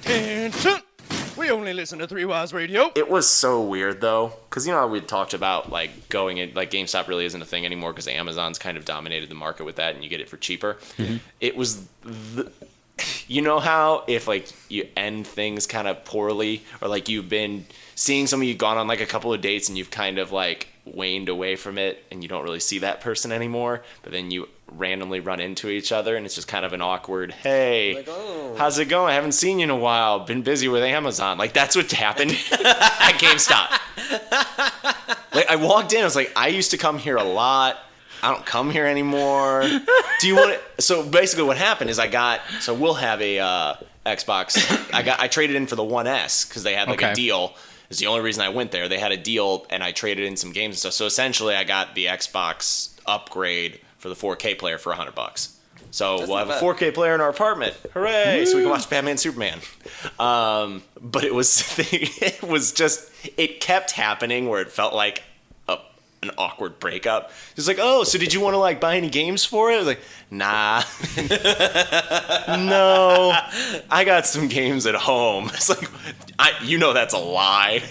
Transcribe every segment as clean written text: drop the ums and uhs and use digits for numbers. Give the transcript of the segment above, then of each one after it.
Attention! We only listen to Three Wise Radio. It was so weird though, because you know how we talked about like going in, like GameStop really isn't a thing anymore because Amazon's kind of dominated the market with that, and you get it for cheaper. Mm-hmm. It was, you know how if like you end things kind of poorly, or like you've been seeing somebody, you've gone on like a couple of dates and you've kind of like waned away from it, and you don't really see that person anymore, but then you randomly run into each other and it's just kind of an awkward, hey, like, oh, how's it going? I haven't seen you in a while, been busy with Amazon. Like that's what happened at GameStop. Like I walked in, I was like, I used to come here a lot, I don't come here anymore. Do you want it? So basically what happened is we'll have a Xbox. I traded in for the One S because they had like a deal. It's the only reason I went there. They had a deal and I traded in some games and stuff. So essentially I got the Xbox upgrade for the 4K player for $100. So we'll have a 4K player in our apartment. Hooray! So we can watch Batman, Superman. But it kept happening where it felt like an awkward breakup. It's like, oh, so did you want to like buy any games for it? I was like, nah. No. I got some games at home. It's like, that's a lie.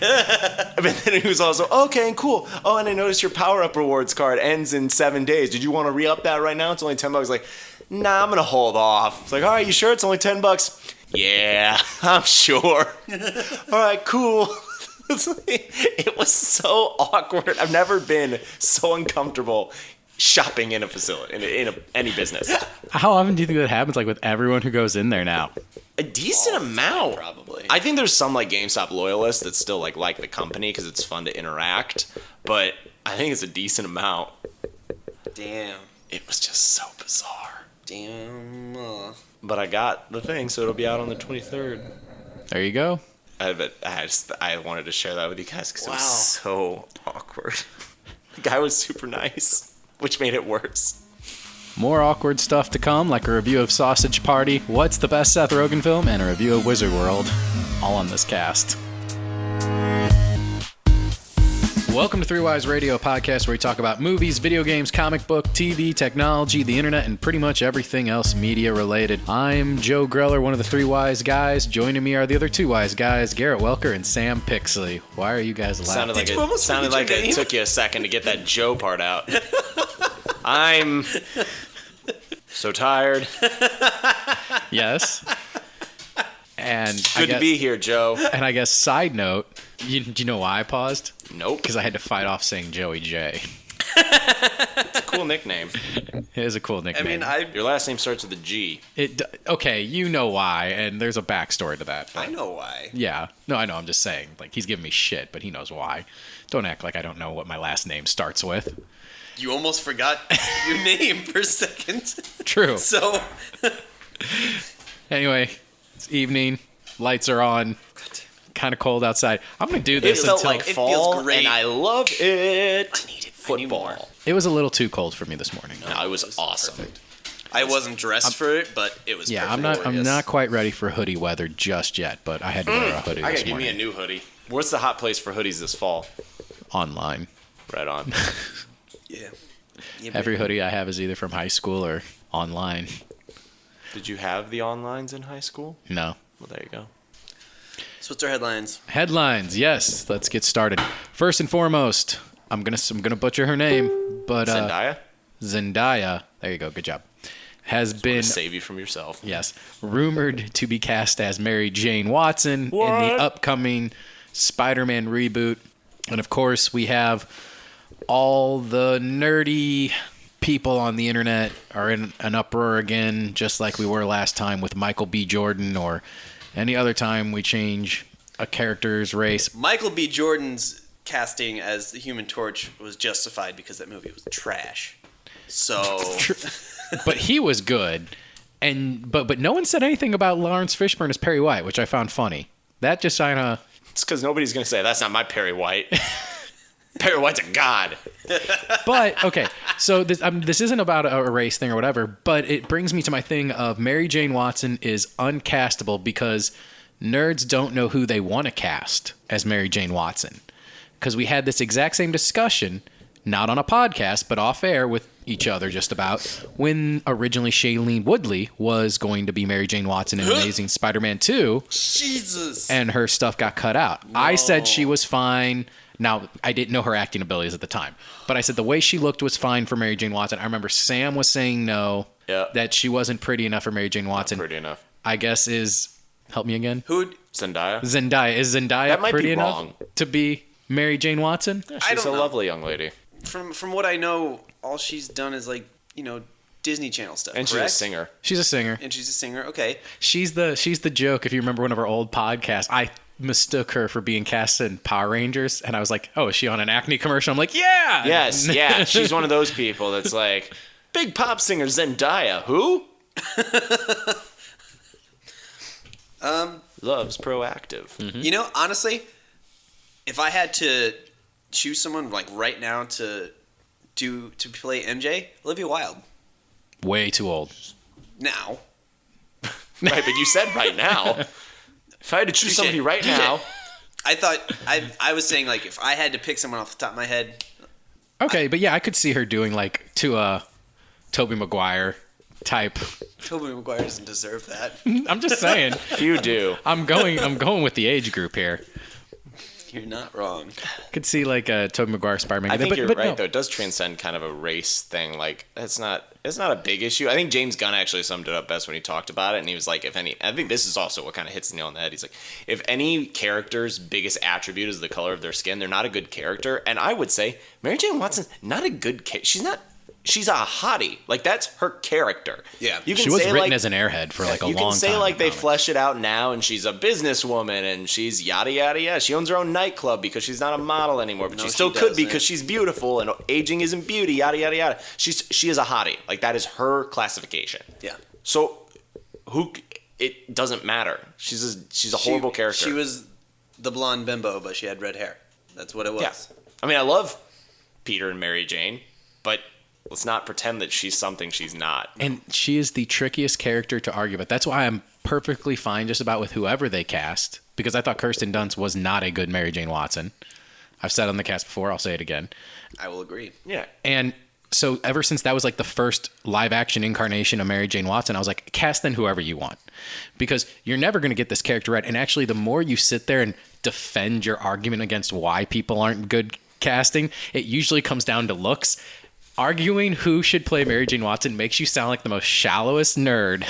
But then he was also, okay, cool. Oh, and I noticed your power-up rewards card ends in 7 days. Did you want to re-up that right now? It's only $10. Like, nah, I'm going to hold off. It's like, all right, you sure? It's only $10. Yeah, I'm sure. All right, cool. It was so awkward. I've never been so uncomfortable shopping in a facility, in any business. How often do you think that happens, like with everyone who goes in there now? A decent amount, probably. I think there's some like GameStop loyalists that still like the company because it's fun to interact, but I think it's a decent amount. Damn. It was just so bizarre. Damn. But I got the thing, so it'll be out on the 23rd. There you go. I wanted to share that with you guys because it was so awkward. The guy was super nice, which made it worse. More awkward stuff to come, like a review of Sausage Party, what's the best Seth Rogen film, and a review of Wizard World, all on this cast. Welcome to Three Wise Radio, podcast where we talk about movies, video games, comic book, TV, technology, the internet, and pretty much everything else media related. I'm Joe Greller, one of the Three Wise guys. Joining me are the other two wise guys, Garret Welker and Sam Pixley. Why are you guys laughing? Sounded like it took you a second to get that Joe part out. I'm so tired. Yes. And good to be here, Joe. And I guess side note, do you know why I paused? Nope. Because I had to fight off saying Joey J. It's a cool nickname. It is a cool nickname. I mean, your last name starts with a G. Okay, you know why, and there's a backstory to that. I know why. Yeah. No, I know. I'm just saying. Like, he's giving me shit, but he knows why. Don't act like I don't know what my last name starts with. You almost forgot your name for a second. True. So. Anyway, it's evening. Lights are on. Kind of cold outside. I'm going to do this until like fall, it feels great. And I love it. I need it. Football. It was a little too cold for me this morning. No, it was awesome. Perfect. I wasn't dressed for it, but it was perfect. I'm not quite ready for hoodie weather just yet, but I had to wear a hoodie this morning. Give me a new hoodie. What's the hot place for hoodies this fall? Online. Right on. Yeah. Every hoodie I have is either from high school or online. Did you have the onlines in high school? No. Well, there you go. So what's our headlines? Headlines, yes. Let's get started. First and foremost, I'm gonna butcher her name, but Zendaya. There you go. Good job. Has been save you from yourself. Yes, rumored to be cast as Mary Jane Watson in the upcoming Spider-Man reboot, and of course we have all the nerdy people on the internet are in an uproar again, just like we were last time with Michael B. Jordan or any other time we change a character's race. Michael B. Jordan's casting as the Human Torch was justified because that movie was trash. So, but he was good, and but no one said anything about Lawrence Fishburne as Perry White, which I found funny. That just kind of it's because nobody's gonna say that's not my Perry White. Perry White's a god. But okay, so this isn't about a race thing or whatever, but it brings me to my thing of Mary Jane Watson is uncastable because nerds don't know who they want to cast as Mary Jane Watson. Because we had this exact same discussion. not on a podcast, but off air with each other just about, when originally Shailene Woodley was going to be Mary Jane Watson in Amazing Spider-Man 2. Jesus. And her stuff got cut out. I said she was fine. Now, I didn't know her acting abilities at the time, but I said the way she looked was fine for Mary Jane Watson. I remember Sam was saying no, that she wasn't pretty enough for Mary Jane Watson. Not pretty enough. I guess help me again? Zendaya? Is Zendaya That might pretty be enough wrong. to be Mary Jane Watson? Yeah, I she's don't a know. lovely young lady. From what I know, all she's done is Disney Channel stuff. And correct? she's a singer. She's a singer. And she's a singer. Okay. She's the joke. If you remember one of our old podcasts, I mistook her for being cast in Power Rangers, and I was like, "Oh, is she on an Acne commercial?" I'm like, "Yeah." Yes, yeah. She's one of those people that's like, big pop singer Zendaya. Who? Loves proactive. Mm-hmm. Honestly, if I had to choose someone right now to play MJ, Olivia Wilde. Way too old. Now. Right, but you said right now. If I had to choose somebody right now. I thought I was saying if I had to pick someone off the top of my head. Okay, but yeah, I could see her doing to a Tobey Maguire type. Tobey Maguire doesn't deserve that. I'm just saying. You do. I'm going with the age group here. You're not wrong. Could see a Tobey Maguire Spider-Man. I think you're right, no. though. It does transcend kind of a race thing. It's not a big issue. I think James Gunn actually summed it up best when he talked about it, and he was like, I think this is also what kind of hits the nail on the head. He's like, if any character's biggest attribute is the color of their skin, they're not a good character. And I would say Mary Jane Watson's not a good character. She's a hottie. That's her character. Yeah. You can She was say, written as an airhead for a long time. You can say in they comics. flesh it out now, and she's a businesswoman, and she's yada yada yada. She owns her own nightclub because she's not a model anymore, but No, she still she could doesn't. because she's beautiful, and aging isn't beauty. Yada yada yada. She is a hottie. That is her classification. Yeah. So it doesn't matter. She's a horrible character. She was the blonde bimbo, but she had red hair. That's what it was. Yeah. I mean, I love Peter and Mary Jane, but let's not pretend that she's something she's not. And she is the trickiest character to argue about. That's why I'm perfectly fine just about with whoever they cast, because I thought Kirsten Dunst was not a good Mary Jane Watson. I've said on the cast before, I'll say it again. I will agree. Yeah. And so ever since that was the first live action incarnation of Mary Jane Watson, I was like, cast then whoever you want, because you're never going to get this character right. And actually, the more you sit there and defend your argument against why people aren't good casting, it usually comes down to looks. Arguing who should play Mary Jane Watson makes you sound like the most shallowest nerd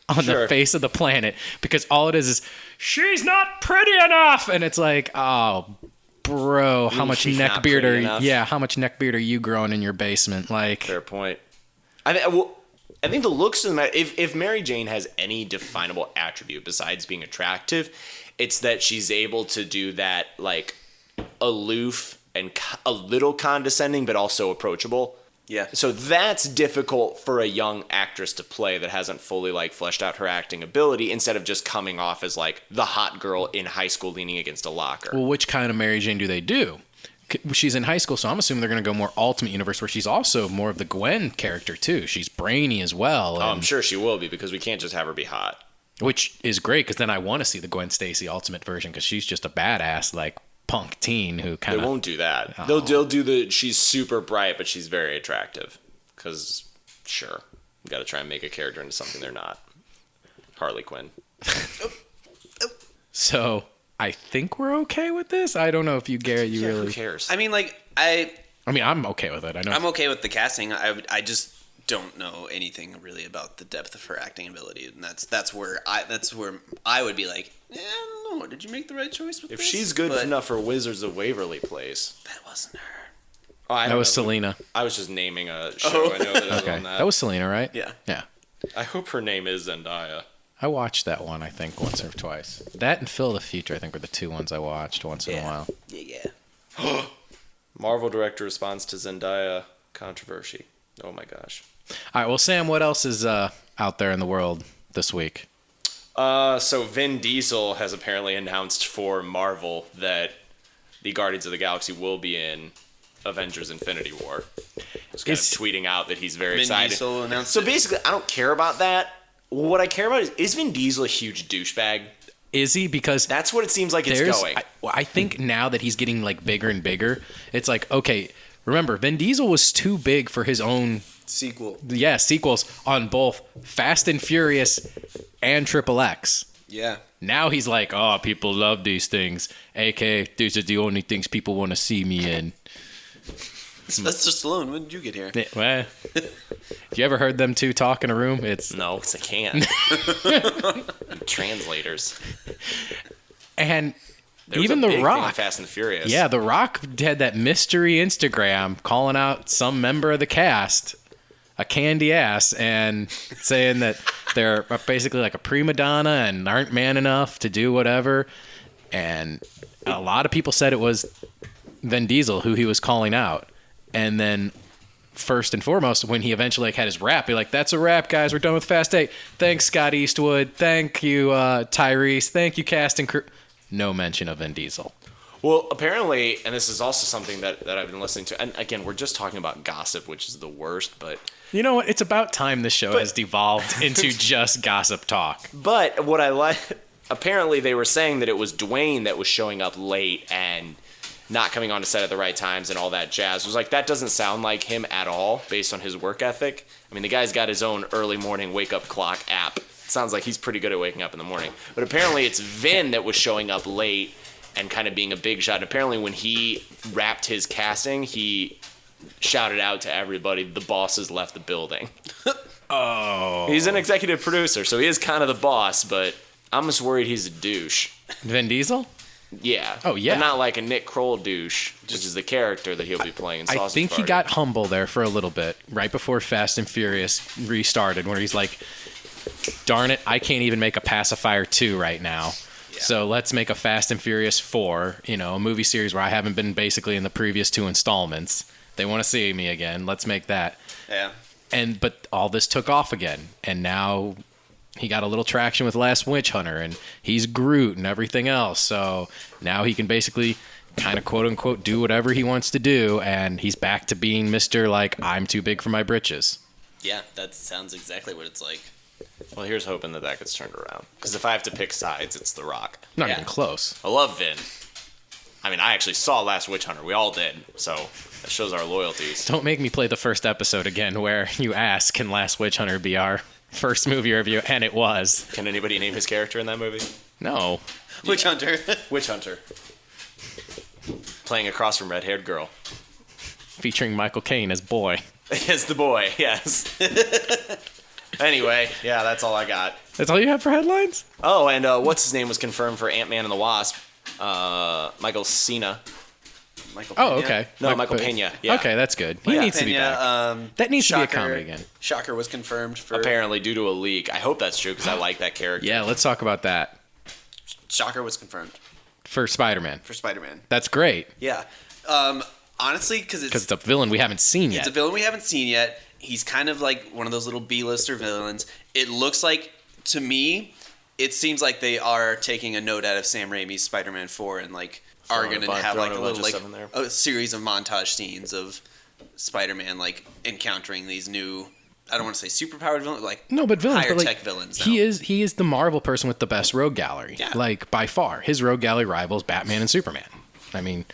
on the face of the planet, because all it is she's not pretty enough, and it's like, oh, bro, how much neck beard are you growing in your basement? Fair point. I think the looks of the if Mary Jane has any definable attribute besides being attractive, it's that she's able to do that aloof and a little condescending, but also approachable. Yeah. So that's difficult for a young actress to play that hasn't fully fleshed out her acting ability, instead of just coming off as the hot girl in high school leaning against a locker. Well, which kind of Mary Jane do they do? She's in high school, so I'm assuming they're going to go more Ultimate Universe, where she's also more of the Gwen character too. She's brainy as well. I'm sure she will be, because we can't just have her be hot. Which is great, because then I want to see the Gwen Stacy Ultimate version, because she's just a badass punk teen who kind of... They won't do that. They'll do she's super bright, but she's very attractive. Because, sure, you got to try and make a character into something they're not. Harley Quinn. So, I think we're okay with this. I don't know if you, Garrett, really... Who cares? I mean, I'm okay with it. I know. I'm okay with the casting. I just don't know anything really about the depth of her acting ability, and that's where I would be like, I don't know. Did you make the right choice with If this? she's good enough for Wizards of Waverly Place. That wasn't her. Oh, I That don't was know. Selena. I was just naming a show. I know that it was Okay. on that. That was Selena, right? Yeah. Yeah. I hope her name is Zendaya. I watched that one, I think, once or twice. That and Phil the Future, I think, were the two ones I watched once in a while. Yeah. Marvel director responds to Zendaya controversy. Oh my gosh. All right, well, Sam, what else is out there in the world this week? So Vin Diesel has apparently announced for Marvel that the Guardians of the Galaxy will be in Avengers Infinity War. He's kind of tweeting out that he's very Vin excited. Diesel announced So it. basically, I don't care about that. What I care about is Vin Diesel a huge douchebag? Is he? Because That's what it seems like it's going. I think now that he's getting bigger and bigger, it's okay, remember, Vin Diesel was too big for his own sequels on both Fast and Furious and Triple X. Yeah. Now he's like, oh, people love these things. AK, these are the only things people want to see me in. That's just alone. When did you get here? Well, you ever heard them two talk in a room? No, because I can't. Translators. And There even was a The big Rock. thing in Fast and the Furious. Yeah, The Rock had that mystery Instagram calling out some member of the cast a candy ass and saying that they're basically like a prima donna and aren't man enough to do whatever. And a lot of people said it was Vin Diesel who he was calling out. And then first and foremost, when he eventually had his rap, be like, that's a wrap, guys. We're done with Fast 8. Thanks, Scott Eastwood. Thank you, Tyrese. Thank you, cast and crew. No mention of Vin Diesel. Well, apparently, and this is also something that I've been listening to, and again, we're just talking about gossip, which is the worst, but... You know what? It's about time this show has devolved into just gossip talk. But what I like... Apparently, they were saying that it was Dwayne that was showing up late and not coming on to set at the right times and all that jazz. It was like, that doesn't sound like him at all, based on his work ethic. I mean, the guy's got his own early morning wake-up clock app. It sounds like he's pretty good at waking up in the morning. But apparently, it's Vin that was showing up late and kind of being a big shot. And apparently, when he wrapped his casting, he shouted out to everybody, the boss has left the building. Oh. He's an executive producer, so he is kind of the boss, but I'm just worried he's a douche. Vin Diesel? Yeah. Oh, yeah. But not like a Nick Kroll douche, which is the character that he'll be playing in Sausage I think Party. he got humble there for a little bit, right before Fast and Furious restarted, where he's like, darn it, I can't even make a Pacifier 2 right now. Yeah. So let's make a Fast and Furious 4, a movie series where I haven't been basically in the previous 2 installments. They want to see me again. Let's make that. Yeah. But all this took off again, and now he got a little traction with Last Witch Hunter, and he's Groot and everything else. So now he can basically kind of quote unquote do whatever he wants to do, and he's back to being Mr. like, I'm too big for my britches. Yeah, that sounds exactly what it's like. Well, here's hoping that gets turned around. Because if I have to pick sides, it's The Rock. Not even close. I love Vin. I mean, I actually saw Last Witch Hunter. We all did. So that shows our loyalties. Don't make me play the first episode again where you ask, can Last Witch Hunter be our first movie review? And it was. Can anybody name his character in that movie? No. Witch Hunter. Witch Hunter. Playing across from red-haired girl. Featuring Michael Caine as boy. As the boy, yes. Anyway, yeah, that's all I got. That's all you have for headlines? Oh, and what's his name was confirmed for Ant-Man and the Wasp? Michael Cena. Michael Oh, Pena. okay. No, Michael Pena. Yeah. Okay, that's good. He needs to be back. That needs to be a comedy again. Shocker was confirmed for... Apparently, due to a leak. I hope that's true because I like that character. Yeah, let's talk about that. Shocker was confirmed For Spider-Man. for Spider-Man. That's great. Yeah. Honestly, because It's a villain we haven't seen yet. It's a villain we haven't seen yet. He's kind of like one of those little B-lister villains. It looks like, to me, it seems like they are taking a note out of Sam Raimi's Spider-Man 4 and are going to have like a little a series of montage scenes of Spider-Man encountering these new, I don't want to say superpowered villains, no, but villains, higher but tech villains. Now. He is the Marvel person with the best rogue gallery. Yeah. By far. His rogue gallery rivals Batman and Superman. I mean,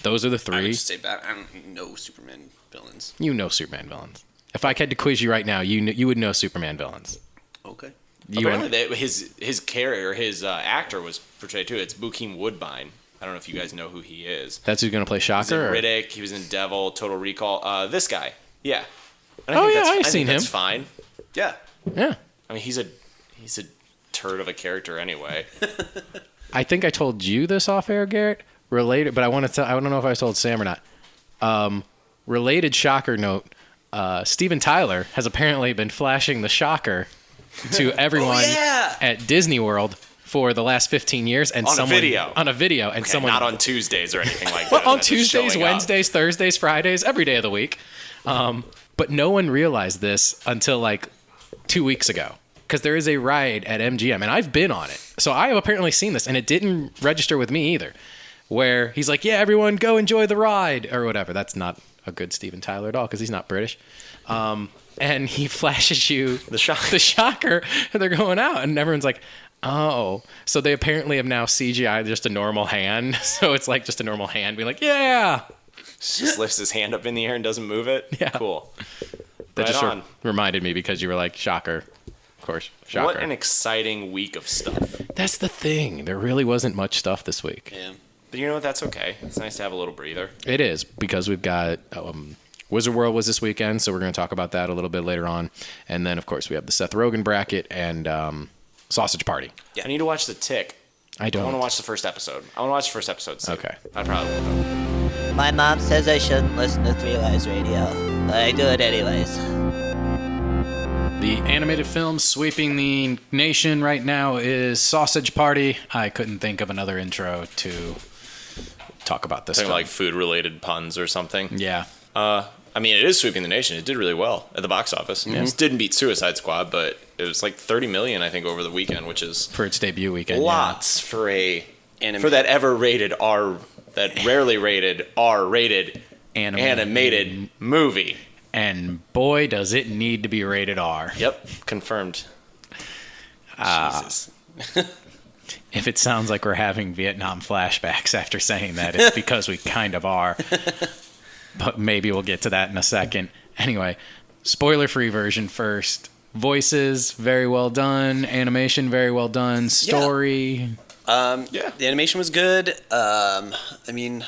those are the I would three. just say I don't know Superman villains. You know Superman villains. If I had to quiz you right now, you would know Superman villains. Okay. Apparently, his character, his actor was portrayed too. It's Bokeem Woodbine. I don't know if you guys know who he is. That's who's going to play He was in Shocker? Riddick. He was in Devil, Total Recall. This guy. Yeah. And I've I seen think him. That's fine. Yeah. Yeah. I mean, he's a turd of a character anyway. I think I told you this off air, Garrett. Related, but I want to tell. I don't know if I told Sam or not. Related Shocker note. Steven Tyler has apparently been flashing the Shocker to everyone at Disney World for the last 15 years, and On a video, and someone not on Tuesdays or anything like that. on Tuesdays, Wednesdays, Thursdays, Fridays, every day of the week. But no one realized this until 2 weeks ago, because there is a ride at MGM, and I've been on it, so I have apparently seen this, and it didn't register with me either. Where he's like, "Yeah, everyone, go enjoy the ride," or whatever. That's not a good Steven Tyler at all, because he's not British. And he flashes you the Shocker, and they're going out, and everyone's like, oh. So they apparently have now CGI'd just a normal hand. So it's just a normal hand being like, yeah, Just lifts his hand up in the air and doesn't move it. Yeah. Cool. That Right just on. reminded me because you were like, shocker. Of course, shocker. What an exciting week of stuff. That's the thing. There really wasn't much stuff this week. Yeah. But you know what? That's okay. It's nice to have a little breather. It is, because we've got Wizard World was this weekend, so we're going to talk about that a little bit later on. And then, of course, we have the Seth Rogen bracket and Sausage Party. I need to watch The Tick. I don't. I want to watch the first episode. I want to watch the first episode soon. Okay. I probably will. My mom says I shouldn't listen to Three Wise Radio, but I do it anyways. The animated film sweeping the nation right now is Sausage Party. I couldn't think of another intro to talk about this Something film. like food-related puns or something. Yeah. I mean, it is sweeping the nation. It did really well at the box office. It didn't beat Suicide Squad, but it was like 30 million, I think, over the weekend, which is For its debut weekend. lots for Anime. for that ever-rated R, that rarely rated R-rated Yeah. animated movie. And boy, does it need to be rated R. Yep, confirmed. Jesus. If it sounds like we're having Vietnam flashbacks after saying that, it's because we kind of are. But maybe we'll get to that in a second. Anyway, spoiler-free version first. Voices, very well done. Animation, very well done. Story. Yeah. The animation was good. I mean,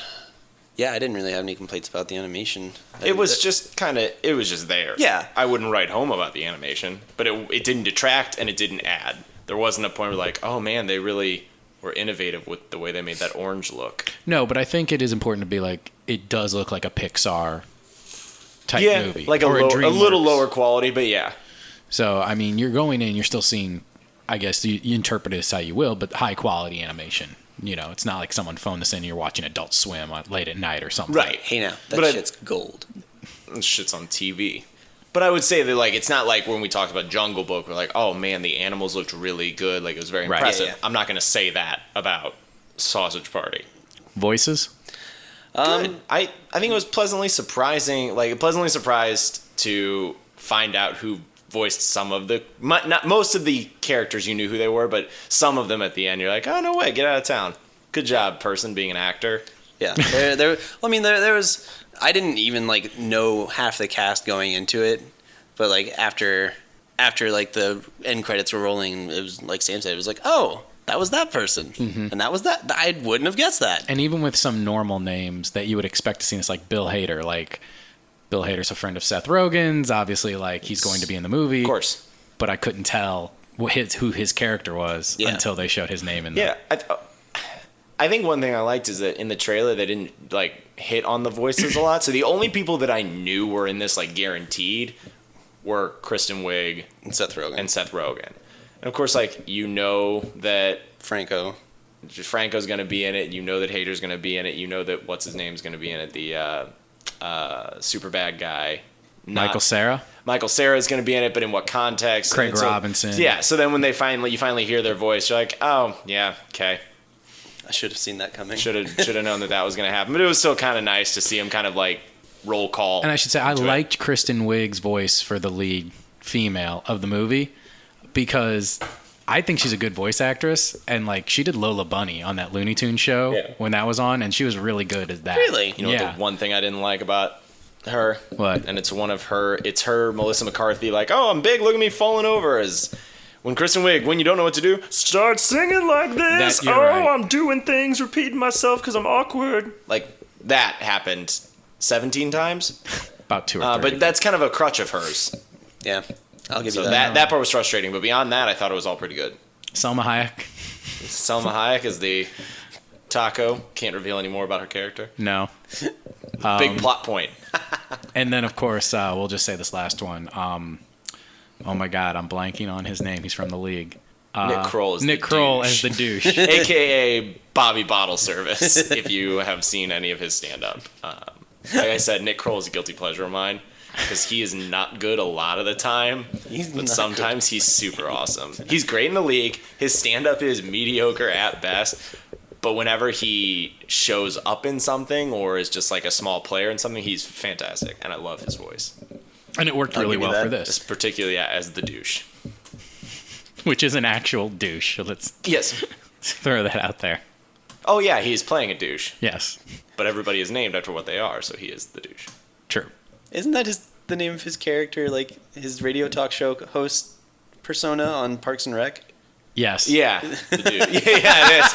yeah, I didn't really have any complaints about the animation. It was just it was just there. Yeah. I wouldn't write home about the animation, but it didn't detract and it didn't add. There wasn't a point where like, oh man, they really were innovative with the way they made that orange look. No, but I think it is important to be like, it does look like a Pixar type movie. like a or little DreamWorks. lower quality, but yeah. So, I mean, you're going in, you're still seeing, I guess you interpret this how you will, but high quality animation. You know, it's not like someone phoned this in and you're watching Adult Swim late at night or something. Right. Hey now, that But shit's gold. This shit's on TV. But I would say that like it's not like when we talked about Jungle Book, we're like, oh man, the animals looked really good, like it was very Right. impressive. Yeah, yeah. I'm not going to say that about Sausage Party. Voices? Good. I think it was pleasantly surprising, like pleasantly surprised to find out who voiced some of the, not most of the characters you knew who they were, but some of them at the end you're like, oh no way, get out of town. Good job, person, being an actor. Yeah, there was. I didn't even like know half the cast going into it, but like after like the end credits were rolling, it was like Sam said, it was like, oh, that was that person, and that was that. I wouldn't have guessed that. And even with some normal names that you would expect to see, it's like Bill Hader. Like, Bill Hader's a friend of Seth Rogen's. Obviously, like, he's going to be in the movie. Of course. But I couldn't tell who his character was until they showed his name in there. Yeah, I think one thing I liked is that in the trailer they didn't like hit on the voices a lot. So the only people that I knew were in this like guaranteed were Kristen Wiig And Seth Rogen and Seth Rogen. And of course, like you know that Franco's going to be in it. You know that Hader's going to be in it. You know that what's his name's going to be in it. The super bad guy, Michael Cera? Michael Cera is going to be in it, but in what context? Craig And so- Robinson. Yeah. So then when you finally hear their voice, you're like, oh yeah, okay. I should have seen that coming. Should have known that was going to happen. But it was still kind of nice to see him kind of like roll call. And I should say, I into it. liked Kristen Wiig's voice for the lead female of the movie because I think she's a good voice actress. And like, she did Lola Bunny on that Looney Tunes show when that was on, and she was really good at that. Really? You know what the one thing I didn't like about her? What? And it's her, Melissa McCarthy, like, oh, I'm big, look at me falling over, is when Kristen Wiig, when you don't know what to do, start singing like this. You're right. I'm doing things, repeating myself because I'm awkward. Like, that happened 17 times. About 2 or 3. But that's kind of a crutch of hers. Yeah, I'll give So you that. that part was frustrating. But beyond that, I thought it was all pretty good. Salma Hayek? Selma Hayek is the taco. Can't reveal any more about her character. No. Big plot point. And then, of course, we'll just say this last one. Oh my God, I'm blanking on his name. He's from the league. Nick Kroll is Nick the Kroll douche. as the douche. AKA Bobby Bottle Service, if you have seen any of his stand-up. Like I said, Nick Kroll is a guilty pleasure of mine because he is not good a lot of the time, but sometimes he's super awesome. He's great in the league. His stand-up is mediocre at best, but whenever he shows up in something or is just like a small player in something, he's fantastic, and I love his voice. And it worked really give you well for that. this, Particularly as the douche. which is an actual douche. So let's Yes. throw that out there. Oh yeah, he is playing a douche, Yes. but everybody is named after what they are, so he is the douche. True. Isn't that the name of his character, like his radio talk show host persona on Parks and Rec? Yes. Yeah, the dude. Yeah, it is.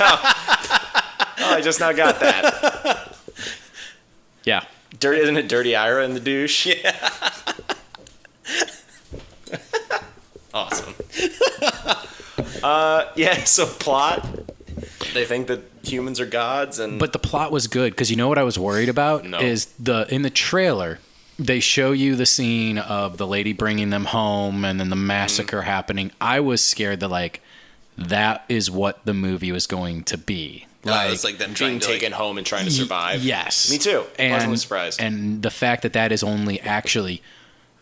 Oh, I just now got that. Yeah. Isn't it Dirty Ira and the douche? Yeah. Awesome. Yeah. So plot. They think that humans are gods, and But the plot was good because you know what I was worried about No. is in the trailer they show you the scene of the lady bringing them home and then the massacre happening. I was scared that that is what the movie was going to be. It's like them being trying to taken home and trying to survive. Yes. Me too. Pleasantly surprised. And the fact that is only actually,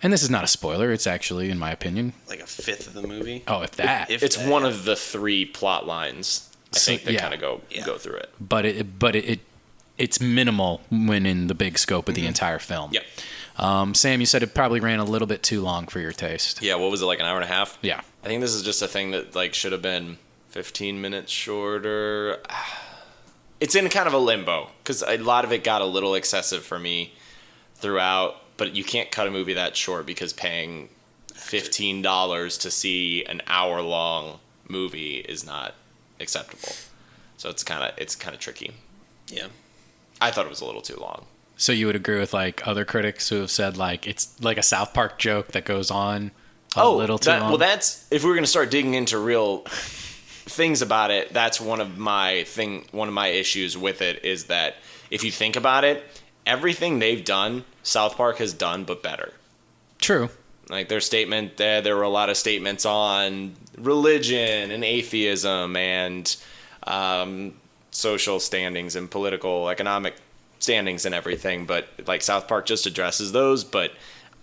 and this is not a spoiler, it's actually, in my opinion, like a fifth of the movie. oh, if that. If It's that. one of the 3 plot lines I think that yeah. kind of go through it. but it's minimal when in the big scope of the entire film. Yep. Sam, you said it probably ran a little bit too long for your taste. Yeah. What was it, like an hour and a half? Yeah. I think this is just a thing that should have been 15 minutes shorter. It's in kind of a limbo because a lot of it got a little excessive for me throughout. But you can't cut a movie that short because paying $15 to see an hour-long movie is not acceptable. So it's kind of tricky. Yeah. I thought it was a little too long. So you would agree with other critics who have said it's like a South Park joke that goes on a little too long? Well, that's if we're going to start digging into real things about it. That's one of my issues with it is that if you think about it, everything they've done, South Park has done, but better. True. Like their statement there were a lot of statements on religion and atheism and social standings and political, economic standings and everything. But like South Park just addresses those, but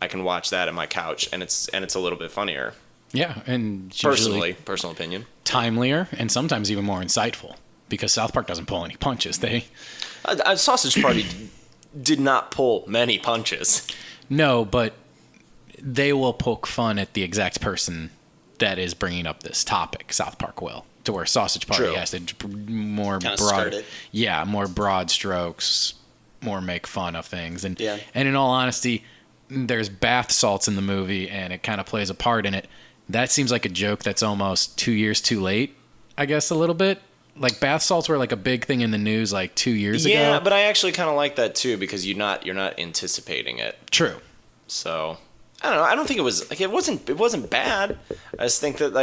I can watch that on my couch and it's a little bit funnier. Yeah, and it's usually Personal opinion. timelier and sometimes even more insightful because South Park doesn't pull any punches. Sausage Party did not pull many punches. No, but they will poke fun at the exact person that is bringing up this topic. South Park will, to where Sausage Party True. has to more Kinda broad, skirt it. yeah, more broad strokes, more make fun of things, and Yeah. and in all honesty, there's bath salts in the movie, and it kind of plays a part in it. That seems like a joke that's almost 2 years too late, I guess a little bit. Like bath salts were like a big thing in the news like 2 years ago. Yeah, but I actually kind of like that too because you're not anticipating it. True. So I don't know. I don't think it was like it wasn't bad. I just think that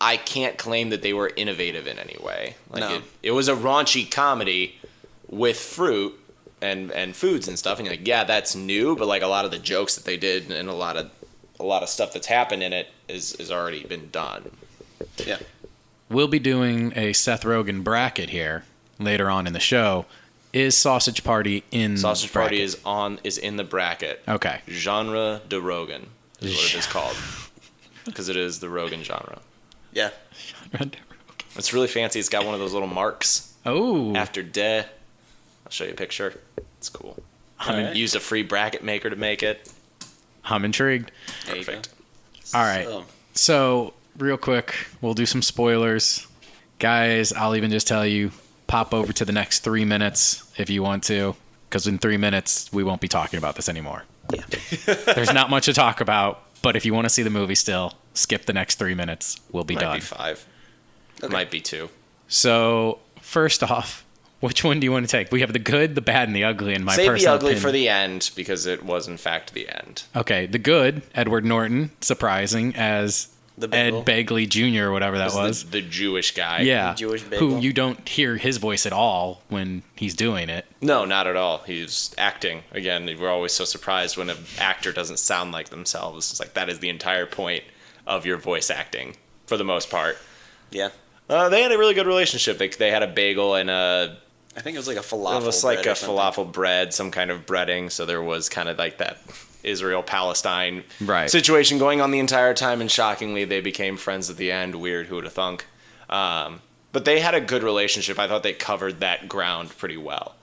I can't claim that they were innovative in any way. Like No. it was a raunchy comedy with fruit and foods and stuff, and you're like, yeah, that's new, but like a lot of the jokes that they did and a lot of stuff that's happened in it is already been done. Yeah. We'll be doing a Seth Rogen bracket here later on in the show. Is Sausage Party in Sausage bracket? Party is in the bracket. Okay. Genre de Rogen is what it is called because it is the Rogen genre. Yeah. It's really fancy. It's got one of those little marks Oh. after de. I'll show you a picture. It's cool. Alright. Used a free bracket maker to make it. I'm intrigued. There you go. Perfect. All right. So, real quick, we'll do some spoilers. Guys, I'll even just tell you, pop over to the next 3 minutes if you want to, because in 3 minutes, we won't be talking about this anymore. Yeah. There's not much to talk about, but if you want to see the movie still, skip the next 3 minutes. We'll be Might done. be 5. Okay. Might be 2. So, first off, which one do you want to take? We have the good, the bad, and the ugly in my Save personal the ugly opinion. for the end because it was in fact the end. Okay, the good, Edward Norton, surprising as The Ed Bagel. Begley Jr., whatever that was. The Jewish guy. Yeah, Jewish who bagel. you don't hear his voice at all when he's doing it. No, not at all. He's acting. Again, we're always so surprised when an actor doesn't sound like themselves. It's like that is the entire point of your voice acting for the most part. Yeah. They had a really good relationship. They had a bagel and I think it was like a falafel. it was like bread a or something. falafel bread, some kind of breading. So there was kind of like that Israel-Palestine Right. situation going on the entire time. And shockingly, they became friends at the end. Weird, who would have thunk? But they had a good relationship. I thought they covered that ground pretty well.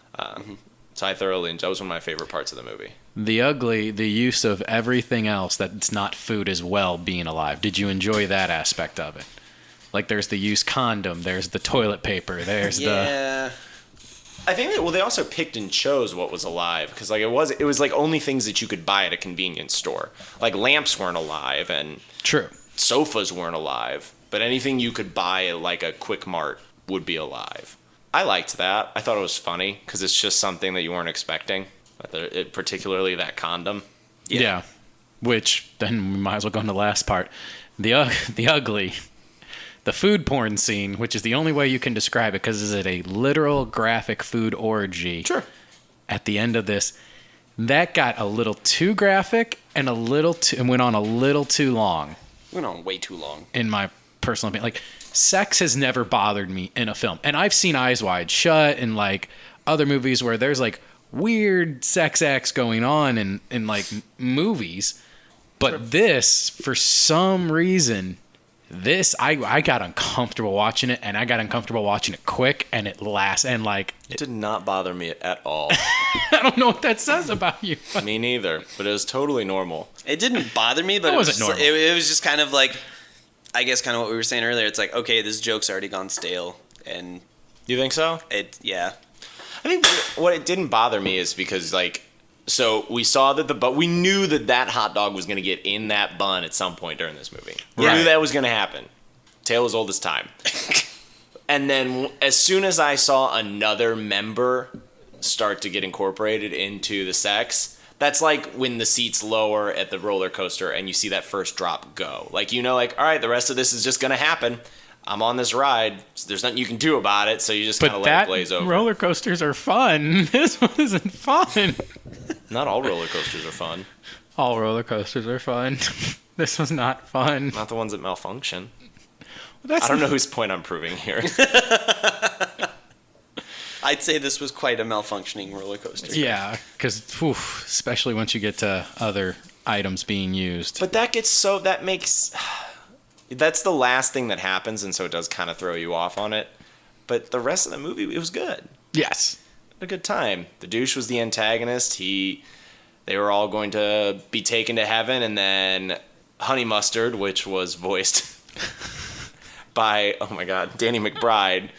So I thoroughly enjoyed. That was one of my favorite parts of the movie. The ugly, the use of everything else that's not food as well being alive. Did you enjoy that aspect of it? Like there's the used condom, there's the toilet paper, there's Yeah. I think that, well, they also picked and chose what was alive, because like it was like only things that you could buy at a convenience store. Like lamps weren't alive and True. sofas weren't alive, but anything you could buy at like a Quick Mart would be alive. I liked that. I thought it was funny because it's just something that you weren't expecting, particularly that condom. Yeah. Which then we might as well go into the last part. The ugly. The food porn scene, which is the only way you can describe it, because it's a literal graphic food orgy. Sure. At the end of this, that got a little too graphic and went on a little too long. Went on way too long. In my personal opinion, like sex has never bothered me in a film, and I've seen Eyes Wide Shut and like other movies where there's like weird sex acts going on in like movies, but this, for some reason. I got uncomfortable watching it, and I got uncomfortable watching it quick, and it lasts, and like... It did not bother me at all. I don't know what that says about you. Me neither, but it was totally normal. It didn't bother me, but It wasn't normal. It was just kind of like, I guess kind of what we were saying earlier. It's like, okay, this joke's already gone stale, and... You think so? Yeah. I think what it didn't bother me is because, like... So we saw that we knew that hot dog was going to get in that bun at some point during this movie. We knew that was going to happen. Tale as old as time. And then as soon as I saw another member start to get incorporated into the sex, that's like when the seats lower at the roller coaster and you see that first drop go. Like, you know, like, all right, the rest of this is just going to happen. I'm on this ride. There's nothing you can do about it, so you just kind of let it glaze over. Roller coasters are fun. This one isn't fun. Not all roller coasters are fun. All roller coasters are fun. This was not fun. Not the ones that malfunction. Well, I don't know whose point I'm proving here. I'd say this was quite a malfunctioning roller coaster. Yeah, because especially once you get to other items being used. But that makes... That's the last thing that happens, and so it does kind of throw you off on it. But the rest of the movie, it was good. Yes. A good time. The douche was the antagonist. They were all going to be taken to heaven, and then Honey Mustard, which was voiced by, oh my God, Danny McBride,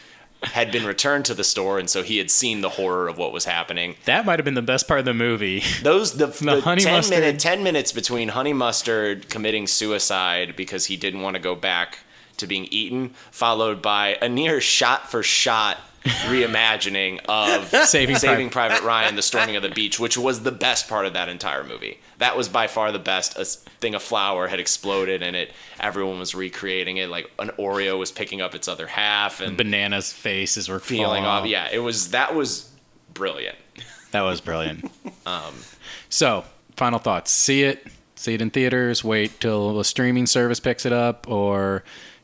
had been returned to the store, and so he had seen the horror of what was happening. That might have been the best part of the movie. The Honey Mustard. 10 minutes between Honey Mustard committing suicide because he didn't want to go back to being eaten, followed by a near shot-for-shot reimagining of Saving Private Ryan, The Storming of the Beach, which was the best part of that entire movie. That was by far the best. A thing of flour had exploded, and everyone was recreating it. Like an Oreo was picking up its other half, and Bananas' faces were feeling falling off. Yeah, that was brilliant. That was brilliant. So, final thoughts: see it in theaters. Wait till a streaming service picks it up, or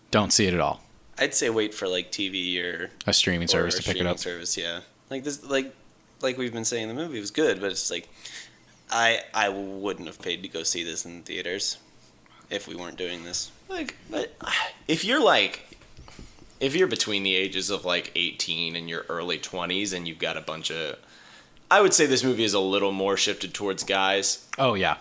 don't see it at all. I'd say wait for like TV or A streaming service to pick it up. Service, yeah. Like this, like we've been saying, the movie was good, but it's like I wouldn't have paid to go see this in theaters if we weren't doing this. Like, but if you're between the ages of like 18 and your early 20s, and you've got a bunch of, I would say this movie is a little more shifted towards guys. Oh yeah.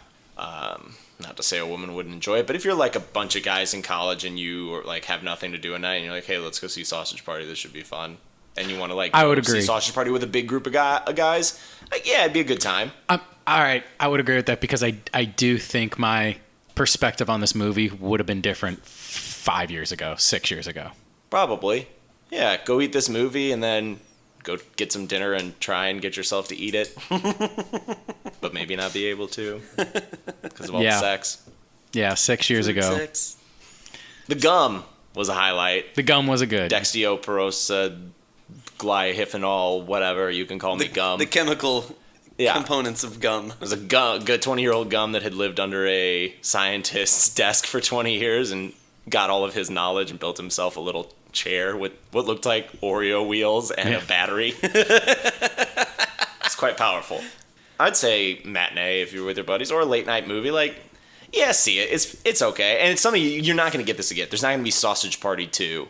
Not to say a woman wouldn't enjoy it, but if you're like a bunch of guys in college and you like have nothing to do at night, and you're like, hey, let's go see Sausage Party, this should be fun, and you want to like I would agree. see Sausage Party with a big group of guys, like, yeah, it'd be a good time. All right, I would agree with that, because I do think my perspective on this movie would have been different 5 years ago, 6 years ago. Probably. Yeah, go eat this movie and then go get some dinner and try and get yourself to eat it. But maybe not be able to because of all the sex. Yeah, 6 years ago. Sex. The gum was a highlight. The gum was a good. Dextroprosa, glyhyphenol, whatever, you can call me gum. The chemical components of gum. It was a good 20-year-old gum that had lived under a scientist's desk for 20 years and got all of his knowledge and built himself a little chair with what looked like Oreo wheels and a battery. It's quite powerful. I'd say matinee if you're with your buddies, or a late night movie. Like, yeah, see it. It's okay, and it's something you're not going to get this again. There's not going to be Sausage Party 2.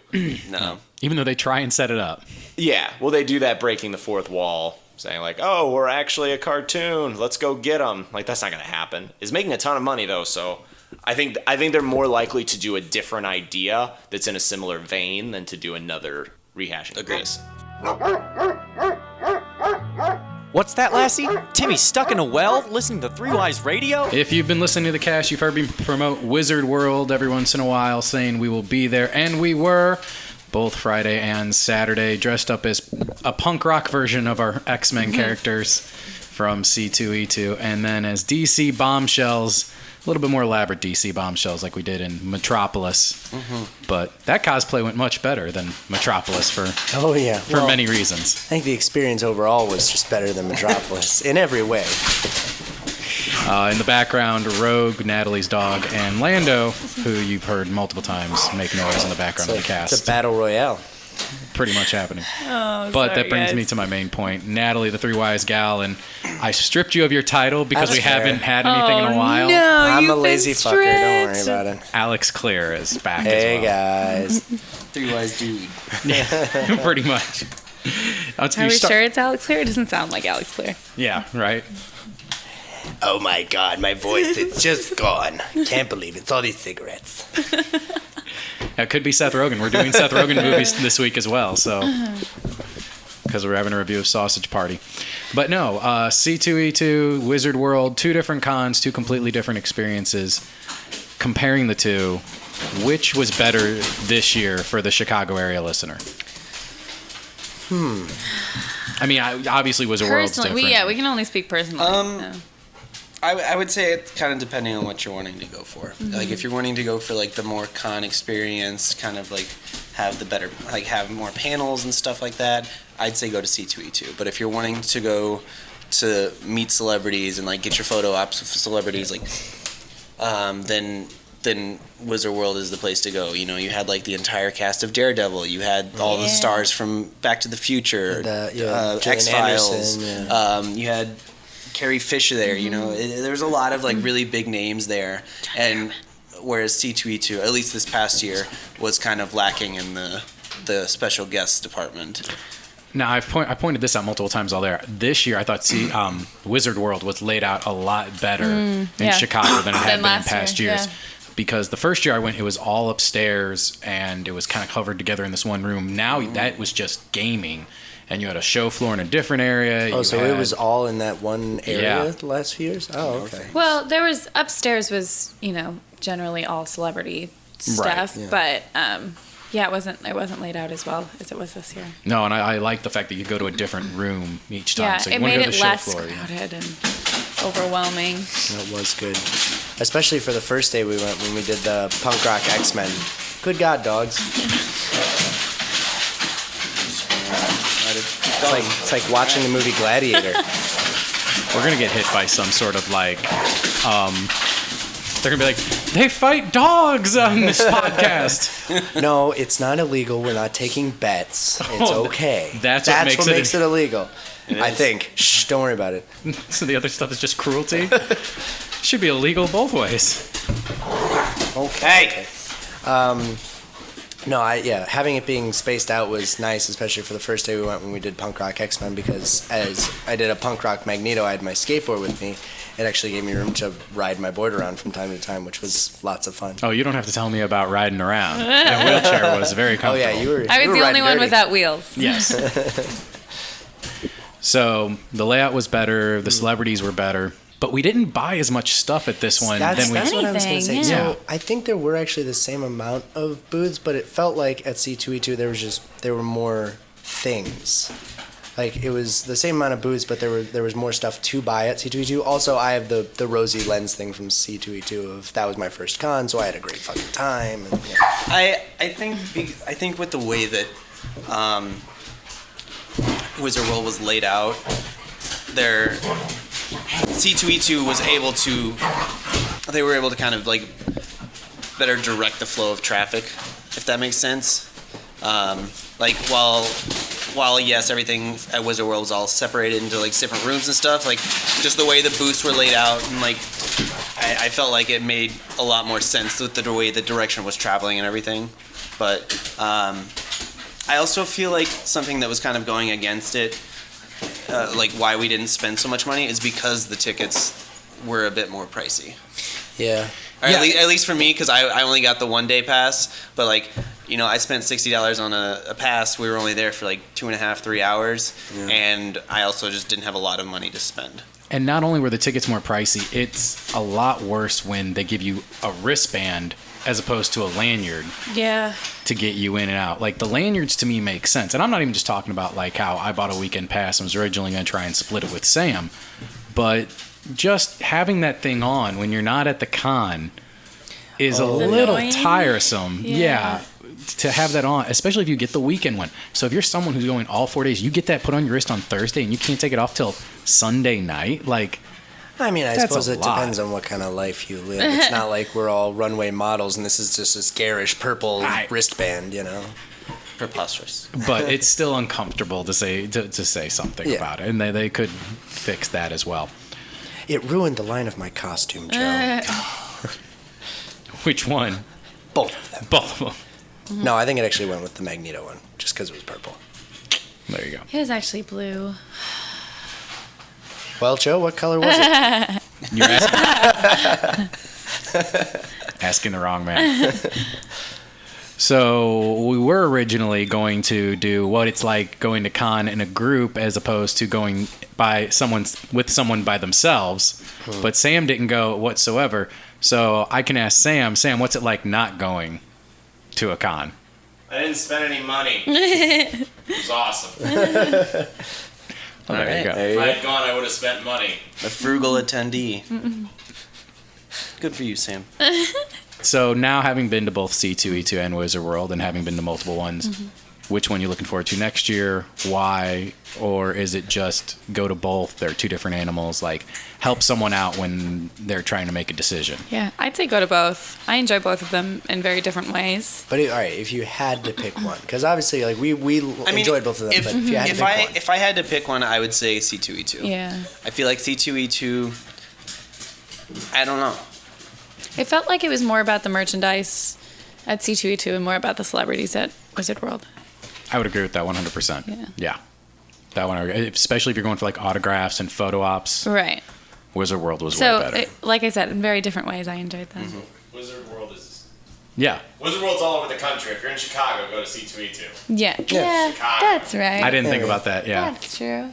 No. Even though they try and set it up. Yeah, well, they do that breaking the fourth wall, saying like, oh, we're actually a cartoon. Let's go get them. Like, that's not going to happen. It's making a ton of money, though, so I think they're more likely to do a different idea that's in a similar vein than to do another rehashing of this. What's that, Lassie? Timmy stuck in a well listening to Three Wise Radio? If you've been listening to the cast, you've heard me promote Wizard World every once in a while, saying we will be there, and we were, both Friday and Saturday, dressed up as a punk rock version of our X-Men characters from C2E2, and then as DC bombshells, a little bit more elaborate DC bombshells like we did in Metropolis. But that cosplay went much better than Metropolis for many reasons. I think the experience overall was just better than Metropolis in every way. In the background, Rogue, Natalie's dog, and Lando, who you've heard multiple times make noise in the background of the cast. It's a battle royale. Pretty much happening. Oh, But sorry, that brings guys. me to my main point. Natalie, the Three Wise Gal, and I stripped you of your title because That's we fair. haven't had anything in a while. No, I'm you've a been lazy fucker. Don't worry stripped. about it. Alex Klier is back Hey, as well. guys. Three Wise Dude. Pretty much. Are we sure it's Alex Clear? It doesn't sound like Alex Clear. Yeah, right? Oh, my God. My voice, it's just gone. Can't believe it. It's all these cigarettes. It could be Seth Rogen. We're doing Seth Rogen movies this week as well, so because we're having a review of Sausage Party. But no, C2E2, Wizard World, two different cons, two completely different experiences. Comparing the two, which was better this year for the Chicago area listener? I mean, obviously Wizard World's Personally, different. we can only speak personally. Yeah. I would say it's kind of depending on what you're wanting to go for. Like if you're wanting to go for like the more con experience, kind of like have the better, like have more panels and stuff like that, I'd say go to C2E2. But if you're wanting to go to meet celebrities and like get your photo ops with celebrities, like then Wizard World is the place to go. You know, you had like the entire cast of Daredevil, you had all the stars from Back to the Future, Gillian X-Files, Anderson, you had Carrie Fisher there, you know, there's a lot of like really big names there, and whereas C2E2, at least this past year, was kind of lacking in the special guests department. Now, I pointed this out multiple times all there. This year, I thought Wizard World was laid out a lot better in Chicago than it had been in past years. Yeah. Because the first year I went, it was all upstairs, and it was kind of covered together in this one room. Now that was just gaming. And you had a show floor in a different area. Oh, so it was all in that one area Yeah. the last few years? Oh, okay. Well, there was upstairs was generally all celebrity stuff, yeah. but it wasn't laid out as well as it was this year. No, and I like the fact that you go to a different room each time. Yeah, so you it wanna made go to it the show less floor, crowded and overwhelming. That was good. Especially for the first day we went when we did the punk rock X-Men. Good God, dogs. It's like watching the movie Gladiator. We're gonna get hit by some sort of like, they're gonna be like, they fight dogs on this podcast. No, it's not illegal. We're not taking bets. It's Oh, okay. that's what makes it- illegal. I think. Shh, don't worry about it. So the other stuff is just cruelty. Should be illegal both ways. Okay. No, having it being spaced out was nice, especially for the first day we went when we did Punk Rock X-Men, because as I did a Punk Rock Magneto, I had my skateboard with me. It actually gave me room to ride my board around from time to time, which was lots of fun. Oh, you don't have to tell me about riding around. That wheelchair was very Oh comfortable. yeah, you were. I was you were the only riding one dirty. without wheels. Yes. So the layout was better, the celebrities were better, but we didn't buy as much stuff at this one That's than we. what I was going to say. Anything, yeah. So I think there were actually the same amount of booths, but it felt like at C2E2 there were more things. Like it was the same amount of booths, but there was more stuff to buy at C2E2. Also, I have the rosy lens thing from C2E2 of that was my first con, so I had a great fucking time. And, yeah. I think with the way that Wizard World was laid out, their C2E2 was able to, they were able to kind of like better direct the flow of traffic, if that makes sense. Like while yes, everything at Wizard World was all separated into like different rooms and stuff, like just the way the booths were laid out, and like I felt like it made a lot more sense with the way the direction was traveling and everything. But I also feel like something that was kind of going against it, like why we didn't spend so much money, is because the tickets were a bit more pricey. Yeah. Or at least for me, because I only got the 1-day pass. But like, I spent $60 on a pass. We were only there for like 2.5, 3 hours, and I also just didn't have a lot of money to spend. And not only were the tickets more pricey, it's a lot worse when they give you a wristband as opposed to a lanyard. Yeah. To get you in and out. Like, the lanyards to me make sense. And I'm not even just talking about like how I bought a weekend pass and was originally going to try and split it with Sam. But just having that thing on when you're not at the con is a little annoying. Tiresome. Yeah. To have that on, especially if you get the weekend one. So if you're someone who's going all 4 days, you get that put on your wrist on Thursday and you can't take it off till Sunday night. Like, I mean, I that's suppose a it lot. depends on what kind of life you live. It's not like we're all runway models and this is just this garish purple wristband, Preposterous. But it's still uncomfortable to say something about it, and they could fix that as well. It ruined the line of my costume, Joe. Which one? Both of them. Both of them. No, I think it actually went with the Magneto one, just because it was purple. There you go. It was actually blue. Well, Joe, what color was it? You're asking the wrong man. So we were originally going to do what it's like going to con in a group as opposed to going with someone by themselves. But Sam didn't go whatsoever. So I can ask Sam, what's it like not going to a con? I didn't spend any money. It was awesome. Oh, there you go. If I had gone, I would have spent money. A frugal attendee. Good for you, Sam. So now, having been to both C2E2 and Wizard World, and having been to multiple ones, which one are you looking forward to next year? Why? Or is it just go to both? They're two different animals. Like, help someone out when they're trying to make a decision. Yeah, I'd say go to both. I enjoy both of them in very different ways. But all right, if you had to pick one, because obviously, like we enjoyed both of them. But if you had to pick one, if I had to pick one, I would say C2E2. Yeah. I feel like C2E2. I don't know. It felt like it was more about the merchandise at C2E2 and more about the celebrities at Wizard World. I would agree with that 100%. Yeah. That one, especially if you're going for like autographs and photo ops. Right. Wizard World was So, way better. like I said, in very different ways, I enjoyed them. Wizard World is... Yeah. Wizard World's all over the country. If you're in Chicago, go to C2E2. Yeah. Chicago. That's right. I didn't think about that, yeah. That's true.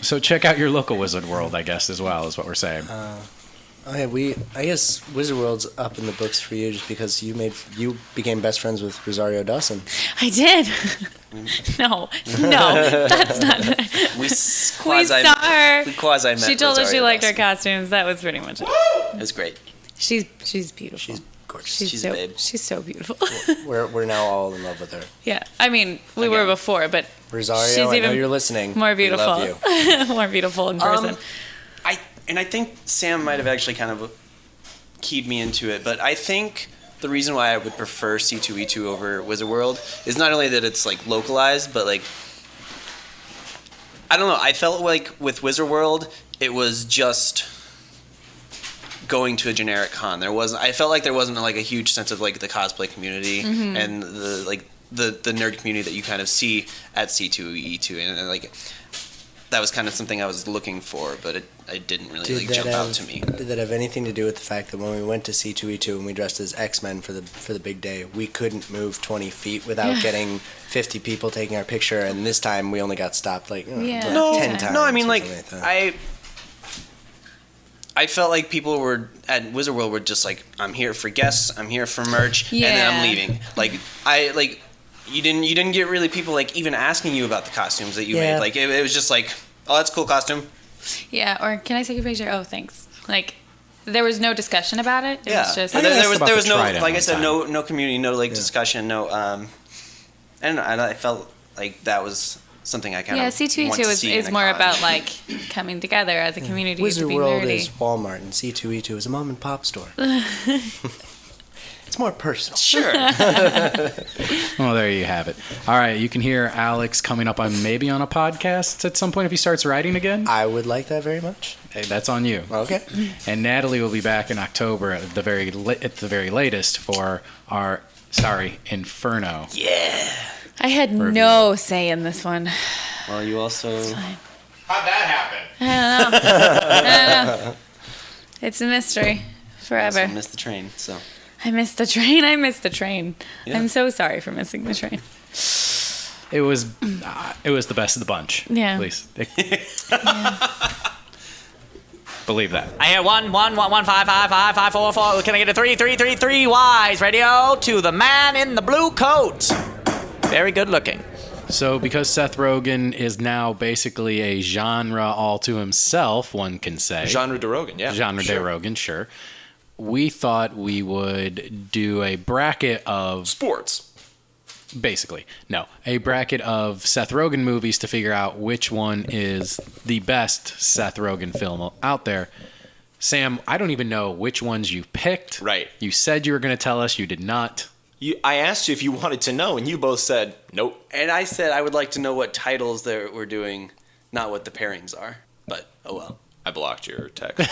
So check out your local Wizard World, I guess, as well, is what we're saying. okay, I guess Wizard World's up in the books for you just because you became best friends with Rosario Dawson. I did. No, that's not. We saw her. We quasi met. She told us she Rosario liked our Dawson. costumes. That was pretty much it. It was great. She's beautiful. She's gorgeous. She's a babe. She's so beautiful. We're now all in love with her. Yeah, I mean, we were before, but Rosario, she's I know even you're listening. more beautiful. We love you. More beautiful in person. I think Sam might have actually kind of keyed me into it, but I think the reason why I would prefer C2E2 over Wizard World is not only that it's like localized, but like I don't know. I felt like with Wizard World, it was just going to a generic con. I felt like there wasn't like a huge sense of like the cosplay community and the nerd community that you kind of see at C2E2, and like that was kind of something I was looking for, but it didn't really jump out to me. Did that have anything to do with the fact that when we went to C2E2 and we dressed as X-Men for the big day, we couldn't move 20 feet without getting 50 people taking our picture, and this time we only got stopped like 10 times. No, I mean like that. I felt like people were at Wizard World were just like, I'm here for guests, I'm here for merch, and then I'm leaving. Like you didn't get really people like even asking you about the costumes that you made. Like it was just like, oh, that's a cool costume. Yeah, or can I take a picture? Oh, thanks. Like there was no discussion about it. It was just there was no, Trident like I said, one no community, no like discussion, no. I don't know. I felt like that was something I kind of C2E2 is more about like coming together as a community. Wizard to be World nerdy. is Walmart and C2E2 is a mom and pop store. It's more personal. Sure. Well, there you have it. All right, you can hear Alex coming up on maybe on a podcast at some point if he starts writing again. I would like that very much. Hey, that's on you. Okay. And Natalie will be back in October at the very latest for our Inferno. Yeah. I had no say in this one. Well, you also. How'd that happen? I don't know. It's a mystery. forever. I missed the train, so. I missed the train. I missed the train. Yeah. I'm so sorry for missing the train. It was the best of the bunch. Yeah. At least. Believe that. I hear 1 1 1 1 5 5 5 5 4 4. Can I get a 3 3 3 3 Wise radio to the man in the blue coat? Very good looking. So because Seth Rogen is now basically a genre all to himself, one can say. Genre de Rogen, yeah. Genre de Rogen, sure. We thought we would do a bracket of... Sports. Basically. No. A bracket of Seth Rogen movies to figure out which one is the best Seth Rogen film out there. Sam, I don't even know which ones you picked. Right. You said you were going to tell us. You did not. I asked you if you wanted to know, and you both said nope. And I said I would like to know what titles that we're doing, not what the pairings are. But, oh well. I blocked your text.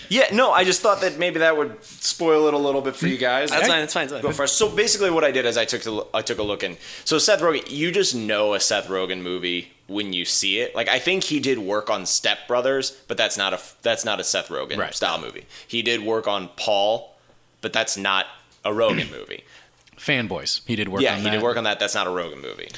Yeah, no, I just thought that maybe that would spoil it a little bit for you guys. That's fine, it's fine. Go first. So basically what I did is I took a look in. So Seth Rogen, you just know a Seth Rogen movie when you see it. Like, I think he did work on Step Brothers, but that's not a Seth Rogen style movie. He did work on Paul, but that's not a Rogen movie. Fanboys. He did work on that. Yeah, he did work on that. That's not a Rogen movie.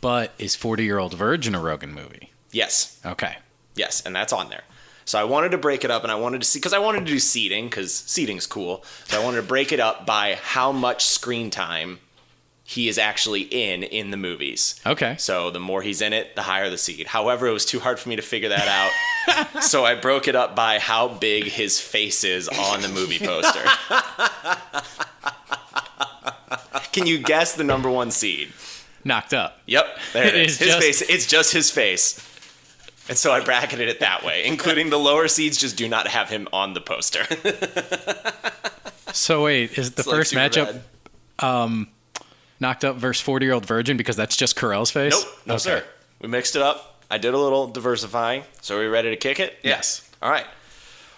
But is 40-Year-Old Virgin a Rogen movie? Yes. Okay. Yes, and that's on there. So I wanted to break it up, and I wanted to see, because I wanted to do seating, because seating's cool. So I wanted to break it up by how much screen time he is actually in the movies. Okay. So the more he's in it, the higher the seed. However, it was too hard for me to figure that out. So I broke it up by how big his face is on the movie poster. Can you guess the number one seed? Knocked Up. Yep, there it It is. is His just- face. It's just his face. And so I bracketed it that way, including the lower seeds just do not have him on the poster. So wait, is the It's like first super matchup Knocked Up versus 40-Year-Old Virgin because that's just Carell's face? Nope, no Okay. sir. We mixed it up. I did a little diversifying. So are we ready to kick it? Yes. All right.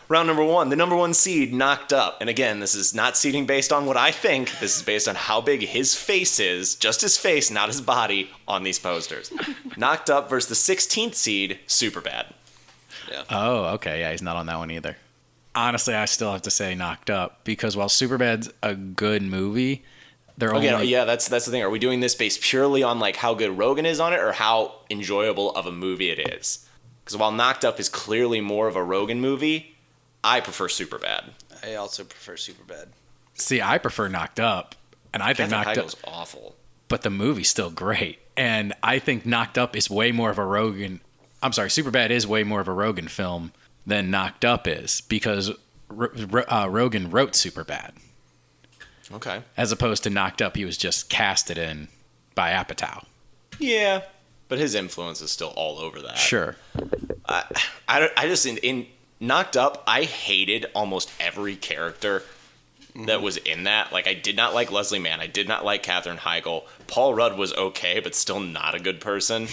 Round number one, the number one seed, Knocked Up. And again, this is not seeding based on what I think. This is based on how big his face is, just his face, not his body, on these posters. Knocked Up versus the 16th seed, Superbad. Oh, okay. Yeah, he's not on that one either. Honestly, I still have to say Knocked Up because while Superbad's a good movie, they're Okay, only... yeah, that's the thing. Are we doing this based purely on like how good Rogen is on it or how enjoyable of a movie it is? Because while Knocked Up is clearly more of a Rogen movie, I prefer Superbad. I also prefer Superbad. See, I prefer Knocked Up, and I think Katherine Knocked Up... Heigl's awful. But the movie's still great. And I think Knocked Up is way more of a Rogen... I'm sorry, Superbad is way more of a Rogen film than Knocked Up is because Rogen wrote Superbad. Okay. As opposed to Knocked Up, he was just casted in by Apatow. Yeah, but his influence is still all over that. Sure. I just in Knocked Up, I hated almost every character that was in that. Like, I did not like Leslie Mann. I did not like Katherine Heigl. Paul Rudd was okay, but still not a good person.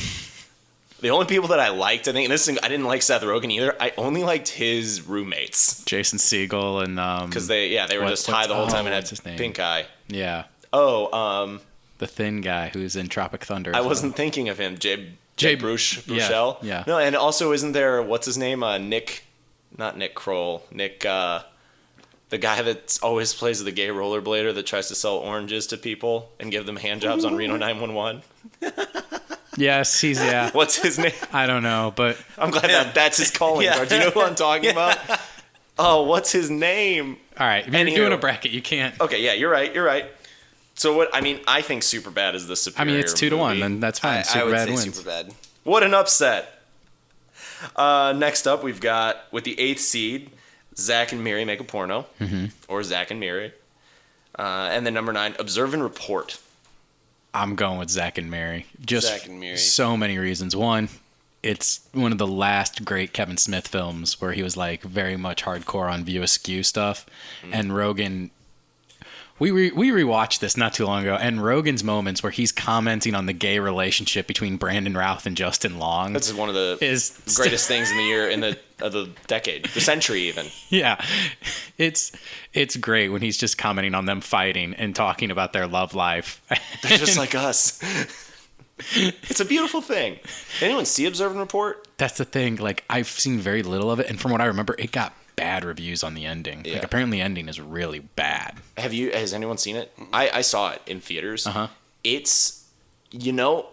The only people that I liked, I think, and this thing, I didn't like Seth Rogen either. I only liked his roommates Jason Segel and... because they were just high the whole time and what's had his name? pink eye. Yeah. Oh, The thin guy who's in Tropic Thunder. as I well. wasn't thinking of him. Jay Jay- Bruchel. yeah. No, and also isn't there, what's his name? Not Nick Kroll. Nick, the guy that always plays the gay rollerblader that tries to sell oranges to people and give them handjobs on Reno 911. Yes, he's... Yeah. What's his name? I don't know, but... I'm glad that's his calling card. Do you know who I'm talking about? Oh, what's his name? All right, if you're Anywho. doing a bracket, you can't... Okay, yeah, you're right. So what? I mean, I think Superbad is the superior. I mean, it's 2-1, movie. then that's fine. I would Superbad say wins. Superbad. What an upset. Next up, we've got, with the 8th seed, Zach and Miri Make a Porno. Mm-hmm. Or Zach and Miri. And then number 9, Observe and Report. I'm going with Zach and Mary. Just Zach and Mary. so many reasons. One, it's one of the last great Kevin Smith films where he was like very much hardcore on View Askew stuff. Mm-hmm. And Rogen, we rewatched this not too long ago, and Rogen's moments where he's commenting on the gay relationship between Brandon Routh and Justin Long. That's one of the is greatest things in the year, in the decade, the century even. Yeah, it's great when he's just commenting on them fighting and talking about their love life. They're just like us. It's a beautiful thing. Anyone see Observe and Report? That's the thing. Like, I've seen very little of it, and from what I remember, it got bad reviews on the ending. Yeah. Like apparently the ending is really bad. Has anyone seen it? I saw it in theaters. Uh-huh. It's, you know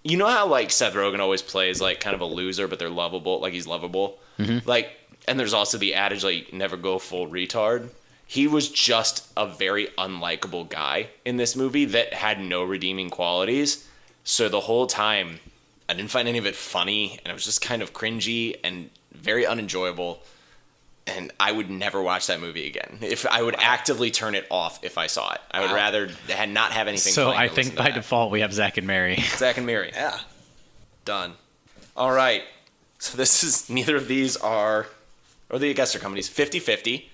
how like Seth Rogen always plays like kind of a loser, but they're lovable, like he's lovable. Mm-hmm. Like, and there's also the adage like never go full retard. He was just a very unlikable guy in this movie that had no redeeming qualities. So the whole time, I didn't find any of it funny, and it was just kind of cringy and very unenjoyable. And I would never watch that movie again. If I would actively turn it off if I saw it, I would rather not have anything. So playing I to think listen to by that. default we have Zach and Mary. Zach and Mary. Yeah. Done. All right. So this is, neither of these are, or the guess are companies, 50-50.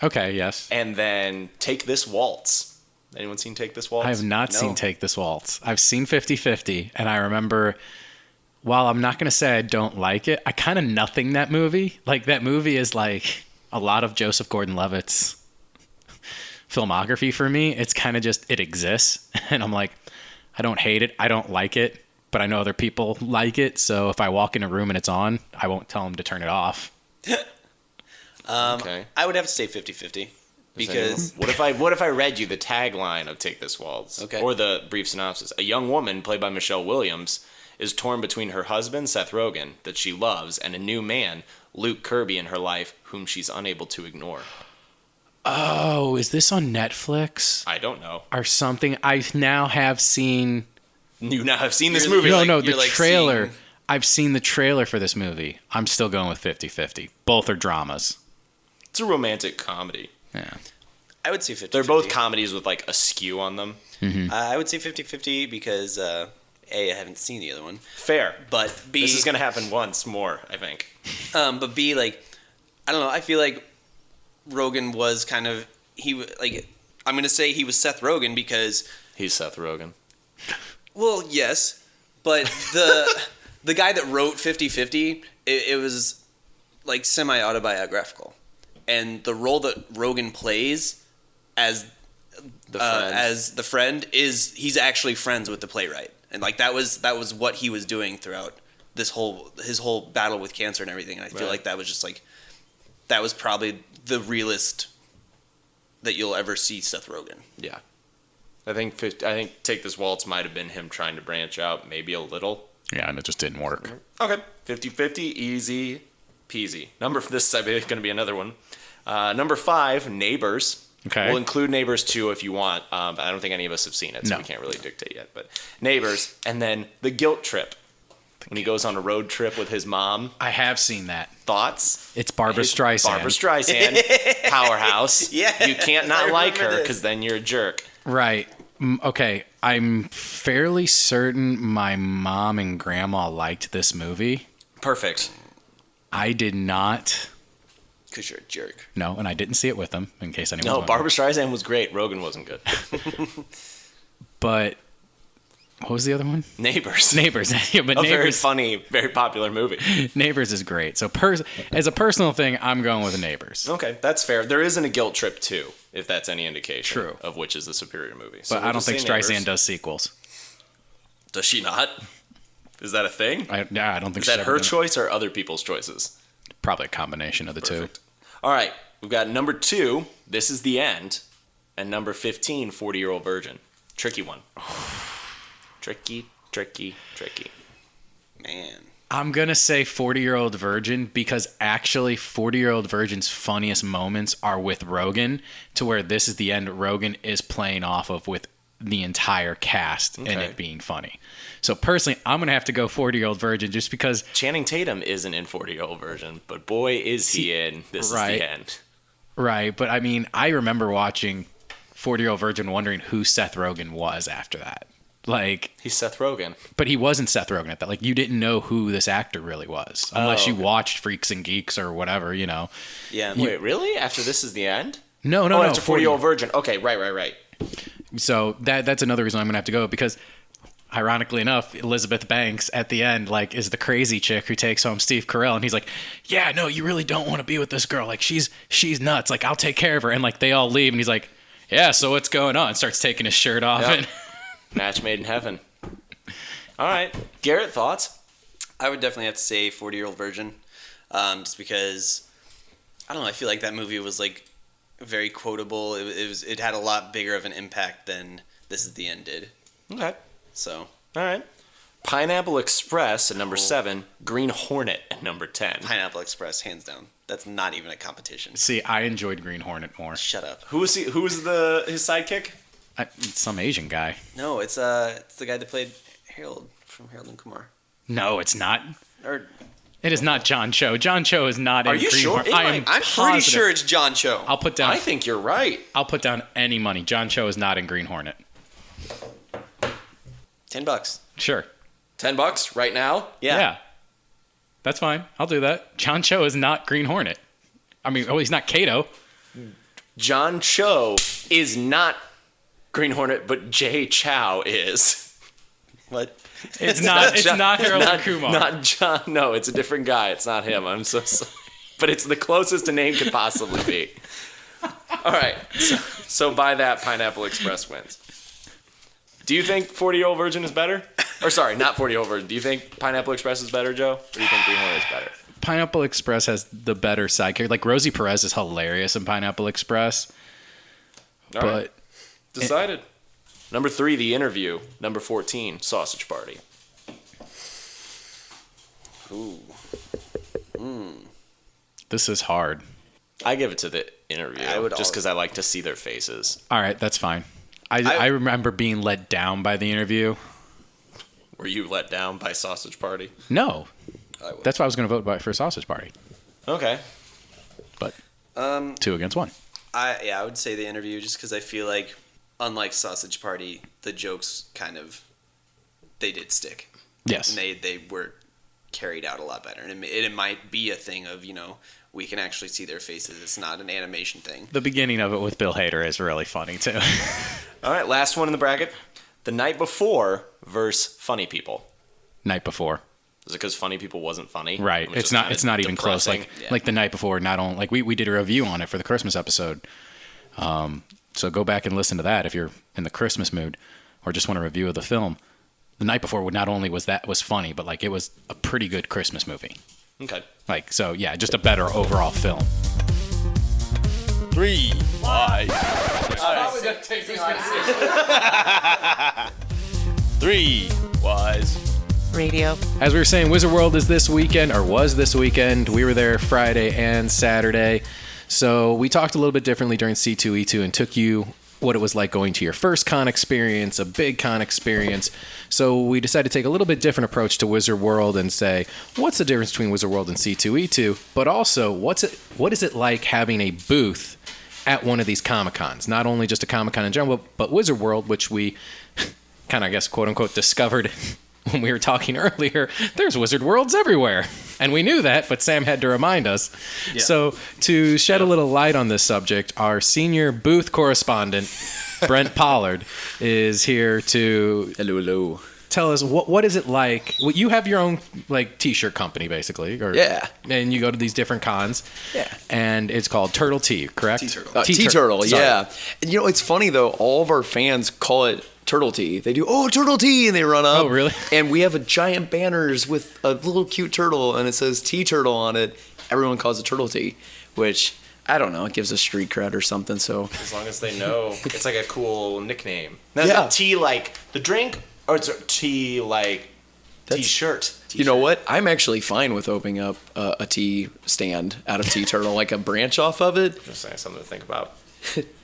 Okay, yes. And then Take This Waltz. Anyone seen Take This Waltz? I have not seen Take This Waltz. I've seen 50-50, and I remember, while I'm not going to say I don't like it, I kind of nothing that movie. Like, that movie is like a lot of Joseph Gordon-Levitt's filmography for me. It's kind of just, it exists. And I'm like, I don't hate it. I don't like it. But I know other people like it. So if I walk in a room and it's on, I won't tell them to turn it off. Okay. I would have to say 50-50 because What if I read you the tagline of Take This Waltz? Okay. Or the brief synopsis. A young woman, played by Michelle Williams, is torn between her husband, Seth Rogen, that she loves, and a new man, Luke Kirby, in her life, whom she's unable to ignore. Oh, is this on Netflix? I don't know. Or something? I now have seen... You now have seen this You're- movie. No, like- no, the you're, like, trailer. seeing- I've seen the trailer for this movie. I'm still going with 50-50. Both are dramas. It's a romantic comedy. Yeah. I would say 50-50. They're both comedies with like a skew on them. I would say 50-50 because A, I haven't seen the other one, Fair. but B, This is going to happen once more, I think. but B, like, I don't know. I feel like Rogen was kind of I'm gonna say he was Seth Rogen because, He's Seth Rogen. well, yes, but the guy that wrote 50-50, it was like semi-autobiographical, and the role that Rogen plays as the friend is he's actually friends with the playwright, and like that was what he was doing throughout his whole battle with cancer and everything. And I feel like that was just like that was probably the realest that you'll ever see Seth Rogen. Yeah. I think Take This Waltz might have been him trying to branch out maybe a little. Yeah, and it just didn't work. Okay. 50-50, easy peasy. This is, I believe, going to be another one. Number 5, Neighbors. Okay. We'll include Neighbors 2 if you want. But I don't think any of us have seen it, so No. we can't really dictate yet. But Neighbors. And then The Guilt Trip. When he goes on a road trip with his mom. I have seen that. Thoughts? It's Barbara Streisand. Barbara Streisand. Powerhouse. Yeah, You can't I not like remember her this. because then you're a jerk. Right. Okay. I'm fairly certain my mom and grandma liked this movie. Perfect. I did not. Because you're a jerk. No, and I didn't see it with them, in case anyone. No, Barbara Streisand was great. Rogen wasn't good. But what was the other one? Neighbors. Neighbors. Yeah, but A very Neighbors. funny, very popular movie. Neighbors is great. So as a personal thing, I'm going with Neighbors. Okay, that's fair. There isn't a Guilt Trip 2, if that's any indication True. of which is the superior movie. But I don't just think say Streisand Neighbors. does sequels. Does she not? Is that a thing? I don't think Is she's that ever her done it. choice or other people's choices? Probably a combination of the Perfect. All right, we've got number 2, This Is the End, and number 15, 40-Year-Old Virgin. Tricky one. Tricky. Man. I'm going to say 40-Year-Old Virgin because actually 40-Year-Old Virgin's funniest moments are with Rogen, to where This Is the End Rogen is playing off of with the entire cast and Okay. it being funny. So personally, I'm going to have to go 40-Year-Old Virgin just because... Channing Tatum isn't in 40-Year-Old Virgin, but boy, is he in This Is Right. the End. Right, but I mean, I remember watching 40-Year-Old Virgin wondering who Seth Rogen was after that. Like, He's Seth Rogen. but he wasn't Seth Rogen at that. Like, you didn't know who this actor really was unless you okay. watched Freaks and Geeks or whatever, you know. Yeah. Wait, really? After This Is the End? No, Oh, no. after 40-Year-Old Virgin. Okay, right. So that's another reason I'm gonna have to go because, ironically enough, Elizabeth Banks at the end like is the crazy chick who takes home Steve Carell, and he's like, "Yeah, no, you really don't want to be with this girl. Like she's nuts. Like I'll take care of her." And like they all leave, and he's like, "Yeah, so what's going on?" Starts taking his shirt off. Yep. And Match made in heaven. All right. Garrett, thoughts? I would definitely have to say 40-Year-Old Virgin, just because I don't know. I feel like that movie was like very quotable. It had a lot bigger of an impact than This Is the End did. Okay. So. All right. Pineapple Express at number 7. Green Hornet at number 10. Pineapple Express, hands down. That's not even a competition. See, I enjoyed Green Hornet more. Shut up. Who was his sidekick? Some Asian guy. No, it's the guy that played Harold from Harold and Kumar. No, it's not. Or It is not John Cho. John Cho is not in Are you Green sure? Hornet. I'm I'm pretty sure it's John Cho. I'll put down. I think you're right. I'll put down any money. John Cho is not in Green Hornet. $10. Sure. $10 right now? Yeah. That's fine. I'll do that. John Cho is not Green Hornet. I mean, he's not Kato. John Cho is not Green Hornet, but Jay Chow is. What? It's not Harold and Kumar. Not John. No, it's a different guy. It's not him. I'm so sorry. But it's the closest a name could possibly be. All right. So by that, Pineapple Express wins. Do you think 40-Year-Old Virgin is better? Or sorry, not 40-Year-Old Virgin. Do you think Pineapple Express is better, Joe? Or do you think Green Hornet is better? Pineapple Express has the better side character. Like Rosie Perez is hilarious in Pineapple Express. All right. Decided. Number 3, The Interview. Number 14, Sausage Party. Ooh. This is hard. I give it to The Interview I would just because I like to see their faces. All right, that's fine. I remember being let down by The Interview. Were you let down by Sausage Party? No. I would. That's why I was going to vote for Sausage Party. Okay. But 2 against 1. I would say The Interview just because I feel like, unlike Sausage Party, the jokes they did stick. Yes. And they were carried out a lot better. And it might be a thing of, we can actually see their faces. It's not an animation thing. The beginning of it with Bill Hader is really funny, too. All right, last one in the bracket. The Night Before versus Funny People. Night Before. Is it because Funny People wasn't funny? Right. It was It's just not. kinda It's not even close. depressing? Like the Night Before. Not only like we did a review on it for the Christmas episode. So go back and listen to that if you're in the Christmas mood, or just want a review of the film. The Night Before not only was funny, but like it was a pretty good Christmas movie. Okay. Like so, yeah, just a better overall film. 3 wise. 3 wise. Radio. As we were saying, Wizard World is this weekend, or was this weekend. We were there Friday and Saturday. So we talked a little bit differently during C2E2 and took you what it was like going to your first con experience, a big con experience. So we decided to take a little bit different approach to Wizard World and say, what's the difference between Wizard World and C2E2? But also, what is it like having a booth at one of these Comic-Cons? Not only just a Comic-Con in general, but Wizard World, which we kind of, I guess, quote-unquote, discovered when we were talking earlier. There's Wizard Worlds everywhere. And we knew that, but Sam had to remind us. Yeah. So to shed a little light on this subject, our senior booth correspondent, Brent Pollard, is here to hello. Tell us what is it like? Well, you have your own like t-shirt company basically, yeah. And you go to these different cons. Yeah. And it's called Turtle Tea, correct? T-Turtle. T-Turtle, yeah. And it's funny though, all of our fans call it Turtle Tea. They do, Turtle Tea, and they run up. Oh, really? And we have a giant banners with a little cute turtle, and it says T-Turtle on it. Everyone calls it Turtle Tea, which, I don't know, it gives us street cred or something, so. As long as they know. It's like a cool nickname. Now, yeah. Is it tea like the drink, or is it tea like T-shirt? You know what? I'm actually fine with opening up a tea stand out of T-Turtle, like a branch off of it. Just saying, something to think about.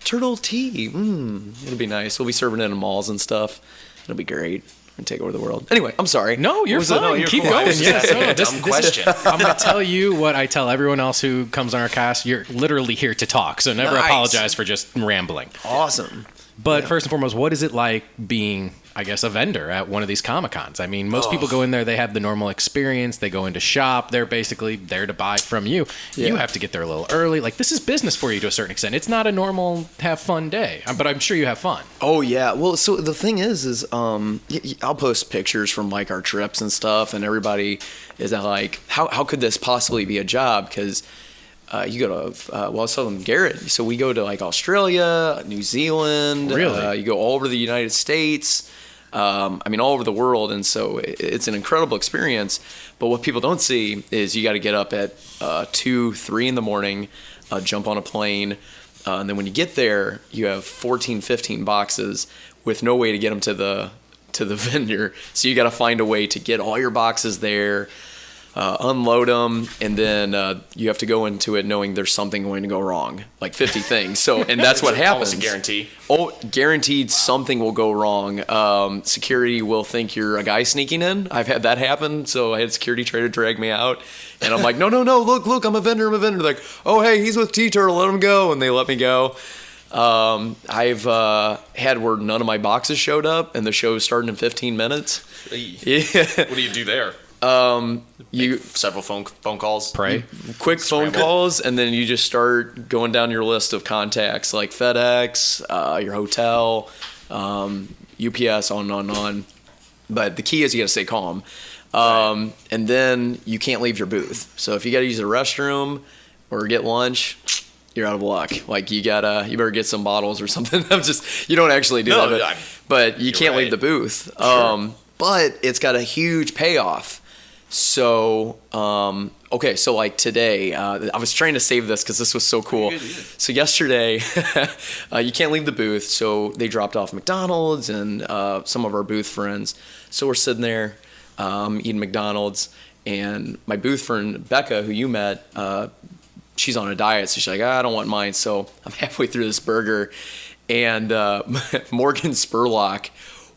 Turtle tea. It'll be nice. We'll be serving it in malls and stuff. It'll be great. And take over the world. Anyway, I'm sorry. No, you're fine. No, you're Keep cool. going. Yeah, dumb question. I'm going to tell you what I tell everyone else who comes on our cast. You're literally here to talk, so never apologize for just rambling. Awesome. But first and foremost, what is it like being, I guess, a vendor at one of these Comic-Cons? I mean, most people go in there, they have the normal experience. They go in to shop. They're basically there to buy from you. Yeah. You have to get there a little early. Like, this is business for you to a certain extent. It's not a normal have fun day, but I'm sure you have fun. Oh, yeah. Well, so the thing is I'll post pictures from, like, our trips and stuff, and everybody is like, how could this possibly be a job? Because you go to, I was telling Garret, so we go to like Australia, New Zealand. Really? You go all over the United States. I mean, all over the world. And so it's an incredible experience. But what people don't see is you got to get up at 2, 3 in the morning, jump on a plane. And then when you get there, you have 14, 15 boxes with no way to get them to the vendor. So you got to find a way to get all your boxes there, unload them, and then you have to go into it knowing there's something going to go wrong, like 50 things. So, and that's what happens. Almost a guarantee. Oh, guaranteed something will go wrong. Security will think you're a guy sneaking in. I've had that happen. So I had security try to drag me out. And I'm like, no, look, I'm a vendor. They're like, oh, hey, he's with T-Turtle, let him go. And they let me go. I've had where none of my boxes showed up, and the show is starting in 15 minutes. Yeah. What do you do there? You several phone calls. Pray. Quick phone calls, and then you just start going down your list of contacts like FedEx, your hotel, UPS, on and on and on. But the key is you got to stay calm. And then you can't leave your booth. So if you got to use the restroom or get lunch, you're out of luck. Like you better get some bottles or something. You don't actually do that, but you can't leave the booth. Sure. But it's got a huge payoff. So, okay. So like today, I was trying to save this cause this was so cool. So yesterday, you can't leave the booth. So they dropped off McDonald's and, some of our booth friends. So we're sitting there, eating McDonald's, and my booth friend, Becca, who you met, she's on a diet, so she's like, I don't want mine. So I'm halfway through this burger, and Morgan Spurlock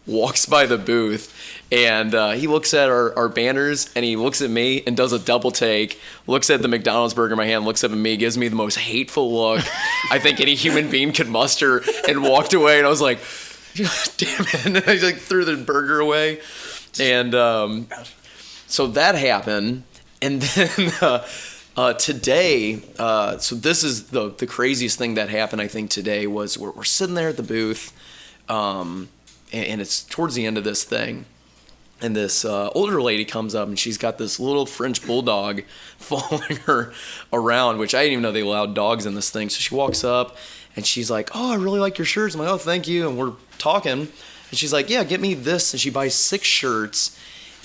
walks by the booth, and he looks at our banners, and he looks at me and does a double take, looks at the McDonald's burger in my hand, looks up at me, gives me the most hateful look I think any human being could muster, and walked away. And I was like, damn it. And I like threw the burger away. And so that happened. And then today, so this is the craziest thing that happened, I think, today was we're sitting there at the booth, and it's towards the end of this thing, and this older lady comes up, and she's got this little French bulldog following her around, which I didn't even know they allowed dogs in this thing. So she walks up, and she's like, oh, I really like your shirts. I'm like, oh, thank you. And we're talking, and she's like, yeah, get me this. And she buys 6 shirts,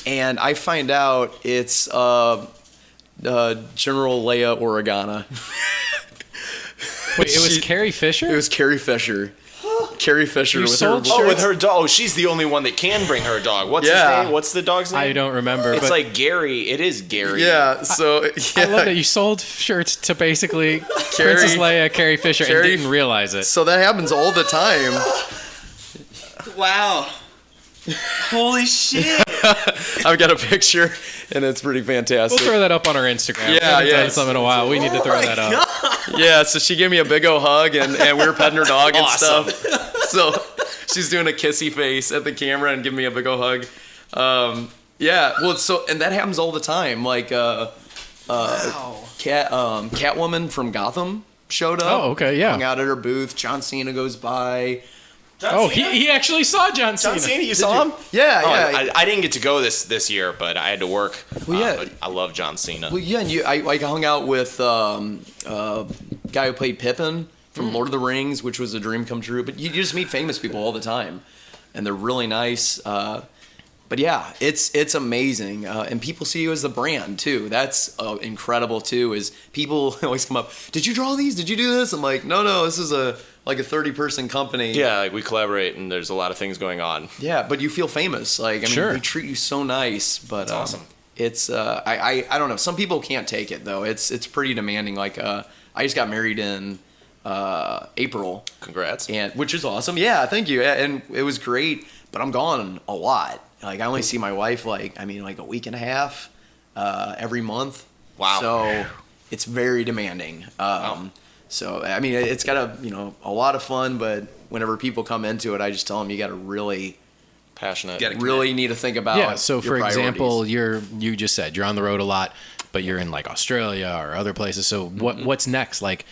and I find out it's General Leia Organa. Wait, it was Carrie Fisher? It was Carrie Fisher. Carrie Fisher with her. Oh, with her dog. Oh, she's the only one that can bring her dog. What's his name? What's the dog's name? I don't remember. It's like Gary. It is Gary. Yeah. So I love that you sold shirts to basically Princess Leia, Carrie Fisher, and didn't realize it. So that happens all the time. Wow. Holy shit. I've got a picture, and it's pretty fantastic. We'll throw that up on our Instagram. Yeah, we haven't done something in a while. We need to throw that up. Yeah, so she gave me a big old hug, and we were petting her dog and stuff. So she's doing a kissy face at the camera and giving me a big old hug. Yeah, well, and that happens all the time. Like, Catwoman from Gotham showed up. Oh, okay, yeah. Hung out at her booth. John Cena goes by. He actually saw John Cena. John Cena, you saw him? Yeah, oh, yeah. I didn't get to go this year, but I had to work. Well, yeah. But I love John Cena. Well, yeah, and I hung out with guy who played Pippin from Lord of the Rings, which was a dream come true. But you just meet famous people all the time, and they're really nice. But yeah, it's amazing, and people see you as the brand too. That's incredible too. Is people always come up, did you draw these? Did you do this? I'm like, no, this is a 30-person company. Yeah, like we collaborate, and there's a lot of things going on. Yeah, but you feel famous. Like, I mean, sure. They treat you so nice. But that's awesome. It's I don't know. Some people can't take it though. It's pretty demanding. Like I just got married in April. Congrats. And which is awesome. Yeah, thank you. And it was great. But I'm gone a lot. Like I only see my wife like a week and a half every month. Wow. So it's very demanding. Wow. So I mean, it's got a lot of fun, but whenever people come into it, I just tell them you got to really passionate. Really need to think about. Yeah. So for priorities. example, you just said you're on the road a lot, but you're in like Australia or other places. So what's next? Like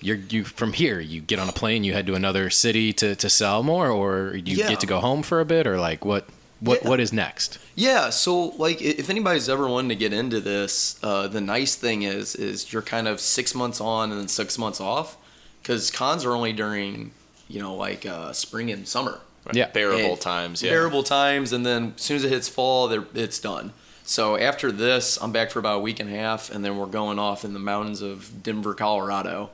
you from here, you get on a plane, you head to another city to sell more, or you get to go home for a bit, or like what is next? Yeah, so like if anybody's ever wanted to get into this, the nice thing is you're kind of 6 months on and then 6 months off, because cons are only during spring and summer. Yeah. Bearable And times. Yeah. Bearable times, and then as soon as it hits fall, it's done. So after this, I'm back for about a week and a half, and then we're going off in the mountains of Denver, Colorado.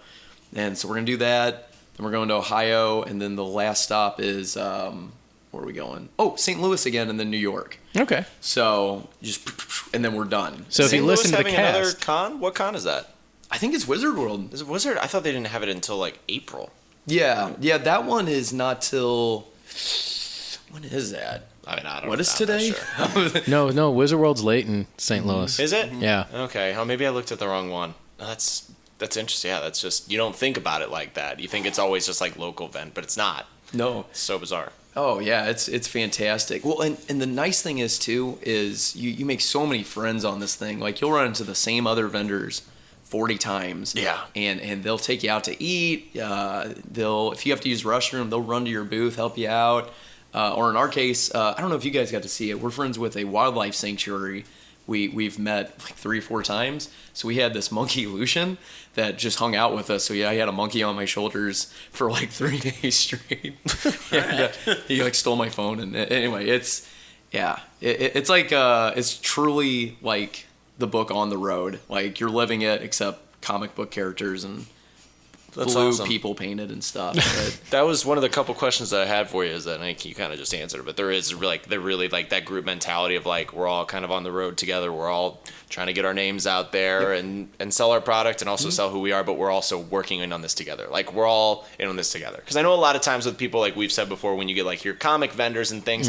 And so we're going to do that. Then we're going to Ohio, and then the last stop is, where are we going? Oh, St. Louis again, and then New York. Okay. So and then we're done. So if you St. listen to Louis the having another cast, con? What con is that? I think it's Wizard World. Is it Wizard? I thought they didn't have it until like April. Yeah, that one is not till. When is that? I mean, I don't. What is I'm not today? sure. no, Wizard World's late in St. Louis. Is it? Yeah. Okay. Oh, maybe I looked at the wrong one. That's interesting. Yeah, that's just you don't think about it like that. You think it's always just like local event, but it's not. No. It's so bizarre. Oh yeah, it's fantastic. Well, and the nice thing is too is you make so many friends on this thing. Like you'll run into the same other vendors 40 times. Yeah. And they'll take you out to eat. They'll if you have to use the restroom, they'll run to your booth, help you out. Or in our case, I don't know if you guys got to see it. We're friends with a wildlife sanctuary. We've met like 3 or 4 times. So we had this monkey Lucian that just hung out with us. So yeah, I had a monkey on my shoulders for like 3 days straight. And, he like stole my phone. And anyway, it's like it's truly like the book on the road. Like you're living it, except comic book characters and blue awesome. people painted and stuff. But That was one of the couple questions that I had for you. Is that I think you kind of just answered it, but there is they're really like that group mentality of like we're all kind of on the road together. We're all trying to get our names out there and sell our product and also sell who we are, but we're also working in on this together. Like we're all in on this together. Because I know a lot of times with people like we've said before, when you get like your comic vendors and things,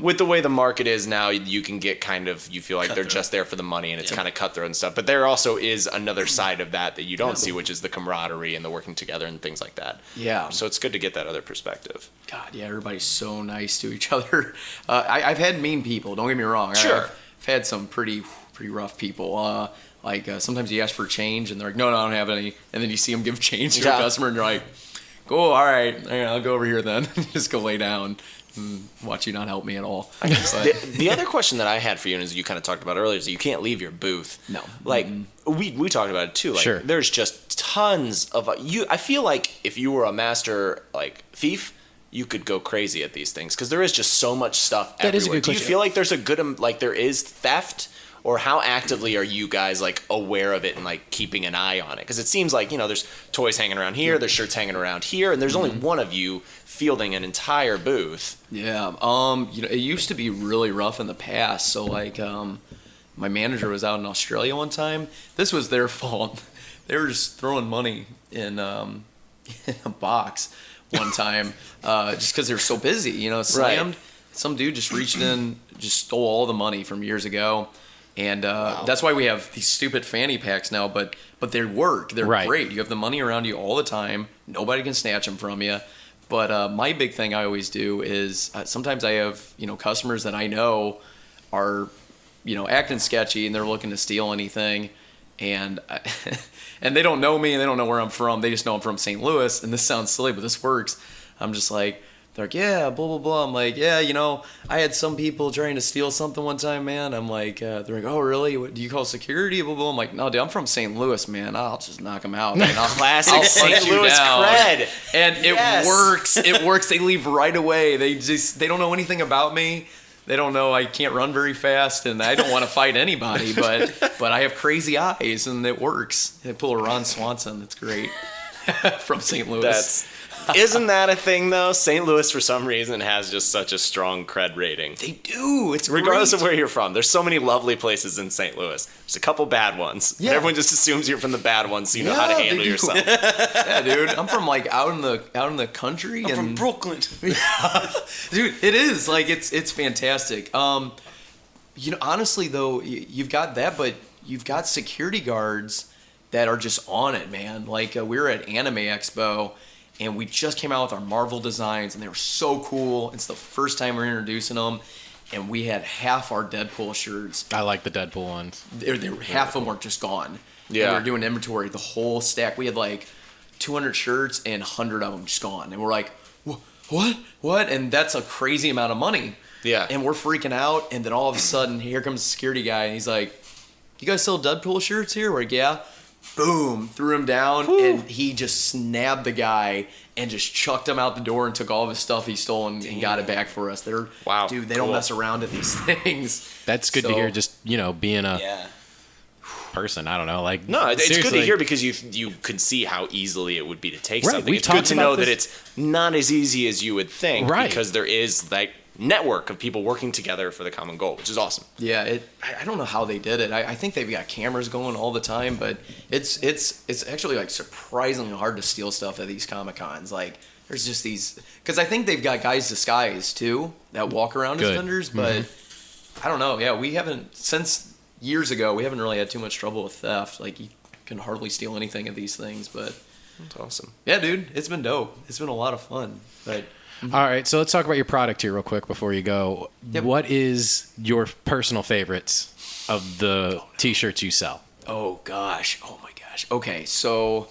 with the way the market is now, you can get kind of you feel like they're just there for the money and it's kind of cutthroat and stuff. But there also is another side of that you don't see, which is the camaraderie and the working together and things like that. Yeah. So it's good to get that other perspective. God, yeah, everybody's so nice to each other. I've had mean people. Don't get me wrong. Sure. I've had some pretty rough people. Sometimes you ask for change and they're like, no, I don't have any. And then you see them give change to a customer and you're like, cool, all right, I'll go over here then. Just go lay down and watch you not help me at all. The other question that I had for you, and as you kind of talked about earlier, is you can't leave your booth. No. Like, we talked about it too. Like, Sure. There's just tons of I feel like if you were a master like thief, you could go crazy at these things because there is just so much stuff That everywhere. is a good Do you question. feel like there's a good like there is theft? Or how actively are you guys like aware of it and like keeping an eye on it? Because it seems like there's toys hanging around here, there's shirts hanging around here, and there's only one of you fielding an entire booth. Yeah. It used to be really rough in the past. So like, my manager was out in Australia one time. This was their fault. They were just throwing money in a box one time, just because they were so busy. Slammed. Right. Some dude just reached in, just stole all the money from years ago. And that's why we have these stupid fanny packs now, but they work. They're great. You have the money around you all the time. Nobody can snatch them from you. But my big thing I always do is sometimes I have customers that I know are acting sketchy and they're looking to steal anything, and and they don't know me and they don't know where I'm from. They just know I'm from St. Louis, and this sounds silly, but this works. I'm just like. They're like, yeah, blah, blah, blah. I'm like, yeah, I had some people trying to steal something one time, man. I'm like, they're like, oh, really? What, do you call security? Blah, blah. I'm like, no, dude, I'm from St. Louis, man. I'll just knock them out. Man. Classic St. Louis cred. And it works. It works. They leave right away. They don't know anything about me. They don't know I can't run very fast, and I don't want to fight anybody, but I have crazy eyes, and it works. I pull a Ron Swanson. That's great. From St. Louis. Isn't that a thing though? St. Louis for some reason has just such a strong cred rating. They do. It's regardless great. of where you're from. There's so many lovely places in St. Louis. There's a couple bad ones. Yeah. Everyone just assumes you're from the bad ones, so you know how to handle yourself. Yeah, dude. I'm from like out in the country. I'm from Brooklyn. Dude, it is like it's fantastic. Honestly though, you've got that, but you've got security guards that are just on it, man. Like we were at Anime Expo. And we just came out with our Marvel designs, and they were so cool. It's the first time we're introducing them, and we had half our Deadpool shirts. I like the Deadpool ones. Half of them were just gone. Yeah. And we were doing inventory, the whole stack. We had like 200 shirts, and 100 of them just gone. And we're like, what? And that's a crazy amount of money. Yeah. And we're freaking out, and then all of a sudden, here comes the security guy, and he's like, you guys sell Deadpool shirts here? We're like, yeah. boom, threw him down, and he just snabbed the guy and just chucked him out the door and took all of his stuff he stole and got it back for us. Dude, they don't mess around at these things. That's good to hear. Just being a person. I don't know. No, it's good to hear because you can see how easily it would be to take something. It's good to know that it's not as easy as you would think, because there is that network of people working together for the common goal, which is awesome. Yeah, I don't know how they did it. I think they've got cameras going all the time, but it's actually like surprisingly hard to steal stuff at these Comic Cons. Like there's just these, because I think they've got guys disguised too that walk around as vendors, but I don't know. Yeah, we haven't since years ago. We haven't really had too much trouble with theft. Like you can hardly steal anything at these things, but that's awesome. Yeah, dude, it's been dope. It's been a lot of fun, but. All right, so let's talk about your product here real quick before you go. Yep. What is your personal favorites of the T-shirts you sell? Oh my gosh. Okay, so,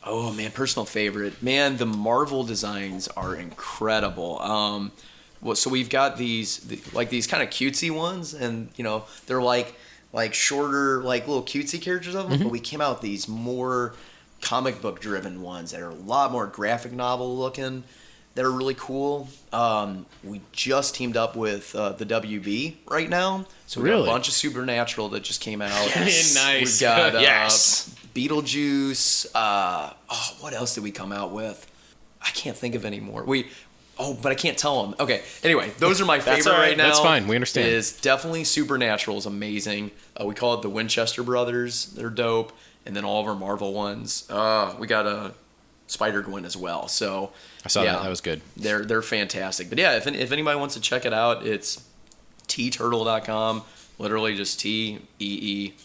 personal favorite. Man, the Marvel designs are incredible. So we've got these kind of cutesy ones, and they're like shorter, like little cutesy characters of them. But we came out with these more comic book driven ones that are a lot more graphic novel looking. That are really cool. We just teamed up with the WB right now. So we got a bunch of Supernatural that just came out. Yes. Nice. We've got Beetlejuice. What else did we come out with? I can't think of any more. But I can't tell them. Okay. Anyway, those are my favorite right now. That's fine. We understand. Is definitely Supernatural is amazing. We call it the Winchester Brothers. They're dope. And then all of our Marvel ones. We got a Spider-Gwen as well. So I saw that. That was good. They're fantastic. But yeah, if anybody wants to check it out, it's teeturtle.com. Literally just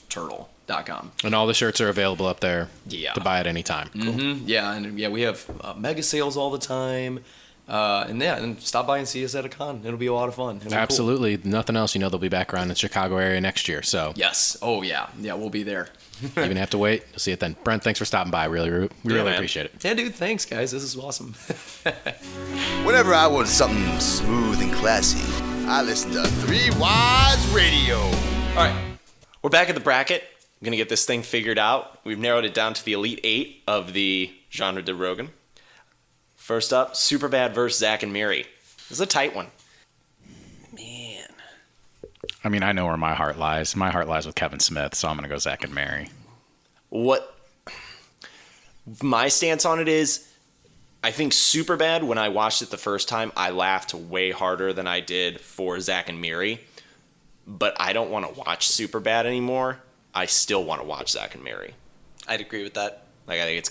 turtle.com. And all the shirts are available up there to buy at any time. Cool. Yeah, and we have mega sales all the time. And stop by and see us at a con. It'll be a lot of fun. Absolutely. Cool. Nothing else. They'll be back around in the Chicago area next year. So yes. Oh yeah. Yeah, we'll be there. Even have to wait. You'll see it then. Brent, thanks for stopping by. We really appreciate it. Yeah, dude. Thanks, guys. This is awesome. Whenever I want something smooth and classy, I listen to 3 Wise Radio. All right. We're back at the bracket. I'm going to get this thing figured out. We've narrowed it down to the Elite 8 of the genre de Rogen. First up, Superbad versus Zack and Miri. This is a tight one. Man. I mean, I know where my heart lies. My heart lies with Kevin Smith, so I'm going to go Zack and Miri. What my stance on it is, I think Superbad, when I watched it the first time, I laughed way harder than I did for Zack and Miri. But I don't want to watch Superbad anymore. I still want to watch Zack and Miri. I'd agree with that. Like, I think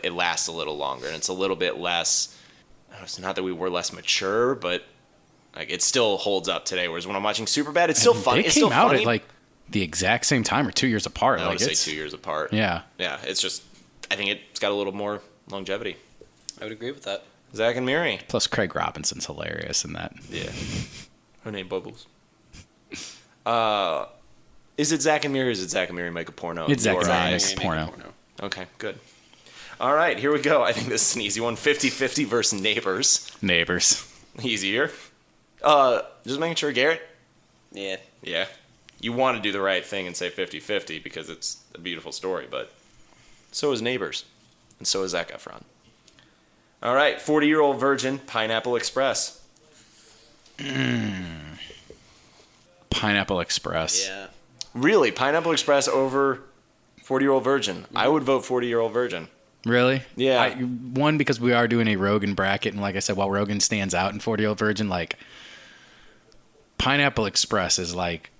it lasts a little longer, and it's a little bit less. It's not that we were less mature, but like it still holds up today. Whereas when I'm watching Superbad, it's still funny. It's still funny. They came out at like the exact same time or 2 years apart. I would say 2 years apart. Yeah. Yeah. It's just, I think it's got a little more longevity. I would agree with that. Zack and Miri. Plus, Craig Robinson's hilarious in that. Yeah. Her name Bubbles. Is it Zack and Miri or is it Zack and Miri make a porno? It's Zack and Miri make a porno. Okay, good. All right, here we go. I think this is an easy one. 50-50 versus Neighbors. Neighbors. Easier. Just making sure, Garrett? Yeah. Yeah. You want to do the right thing and say 50-50 because it's a beautiful story, but so is Neighbors. And so is Zac Efron. All right, 40-Year-Old Virgin, Pineapple Express. Pineapple Express. Yeah. Really? Pineapple Express over 40-Year-Old Virgin? Mm-hmm. I would vote 40-Year-Old Virgin. Really? Yeah. One, because we are doing a Rogen bracket, and like I said, while Rogen stands out in 40-Year-Old Virgin, like, Pineapple Express is like,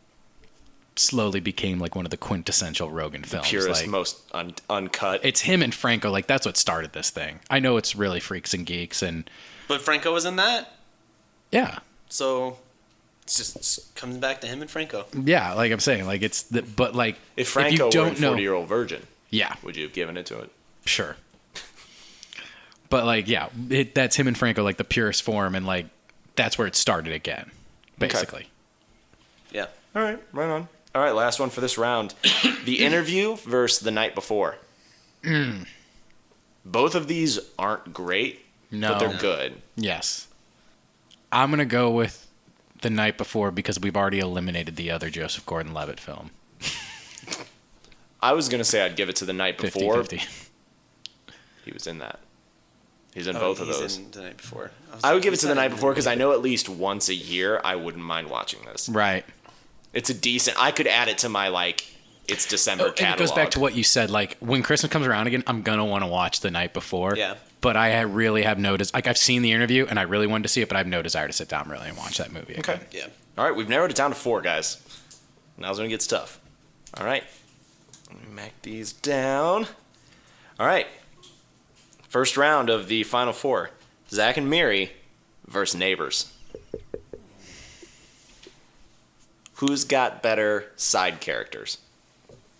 slowly became like one of the quintessential Rogen films. Purest, like, most uncut. It's him and Franco, like, that's what started this thing. I know it's really Freaks and Geeks, and... But Franco was in that? Yeah. So... It just comes back to him and Franco. Yeah, like I'm saying, like it's the, but like if Franco were in 40-Year-Old Virgin, yeah, would you have given it to it? Sure. But like, yeah, that's him and Franco, like the purest form, and like that's where it started again, basically. Okay. Yeah. All right, right on. All right, last one for this round: The Interview versus The Night Before. Both of these aren't great, but they're good. Yes. I'm gonna go with The Night Before because we've already eliminated the other Joseph Gordon-Levitt film. I was gonna say I'd give it to The Night Before. 50-50. He was in that. He's in both of those. He's in The Night Before. I would give it to The Night Before because I know at least once a year I wouldn't mind watching this. Right. It's a decent. I could add it to my it's December catalog. And it goes back to what you said. Like when Christmas comes around again, I'm gonna want to watch The Night Before. Yeah. But I really have noticed. Like I've seen the interview and I really wanted to see it, but I have no desire to sit down really and watch that movie. Okay. Again. Yeah. All right, we've narrowed it down to 4, guys. Now's when it gets tough. All right. Let me mark these down. All right. First round of the final 4. Zack and Miri versus Neighbors. Who's got better side characters?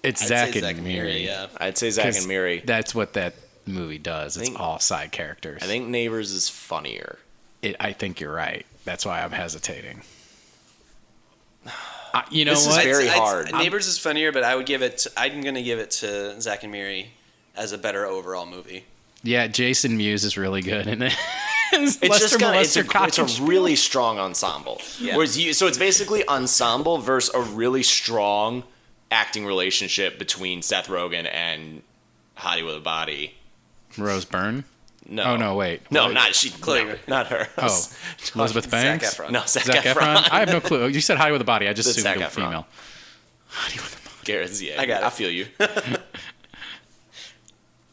It's Zack and Miri. Yeah. I'd say Zack and Miri. That's what that movie does. It's all side characters. I think Neighbors is funnier. I think you're right. That's why I'm hesitating. You know This what? is very hard. Neighbors is funnier, but I'm gonna give it to Zack and Miri as a better overall movie. Yeah, Jason Mewes is really good in it. It's a really strong ensemble. Yeah. Whereas so it's basically ensemble versus a really strong acting relationship between Seth Rogen and Hottie with a Body. Rose Byrne? No. Oh, no, wait. No, What? not she. Klier. No, not her. Oh, Elizabeth Banks? Zac Efron. No, Zac Zac Efron. I have no clue. You said Hottie with a Body. I just That's assumed Zac it was Efron. female. Garrett's, yeah. I got it. I feel you.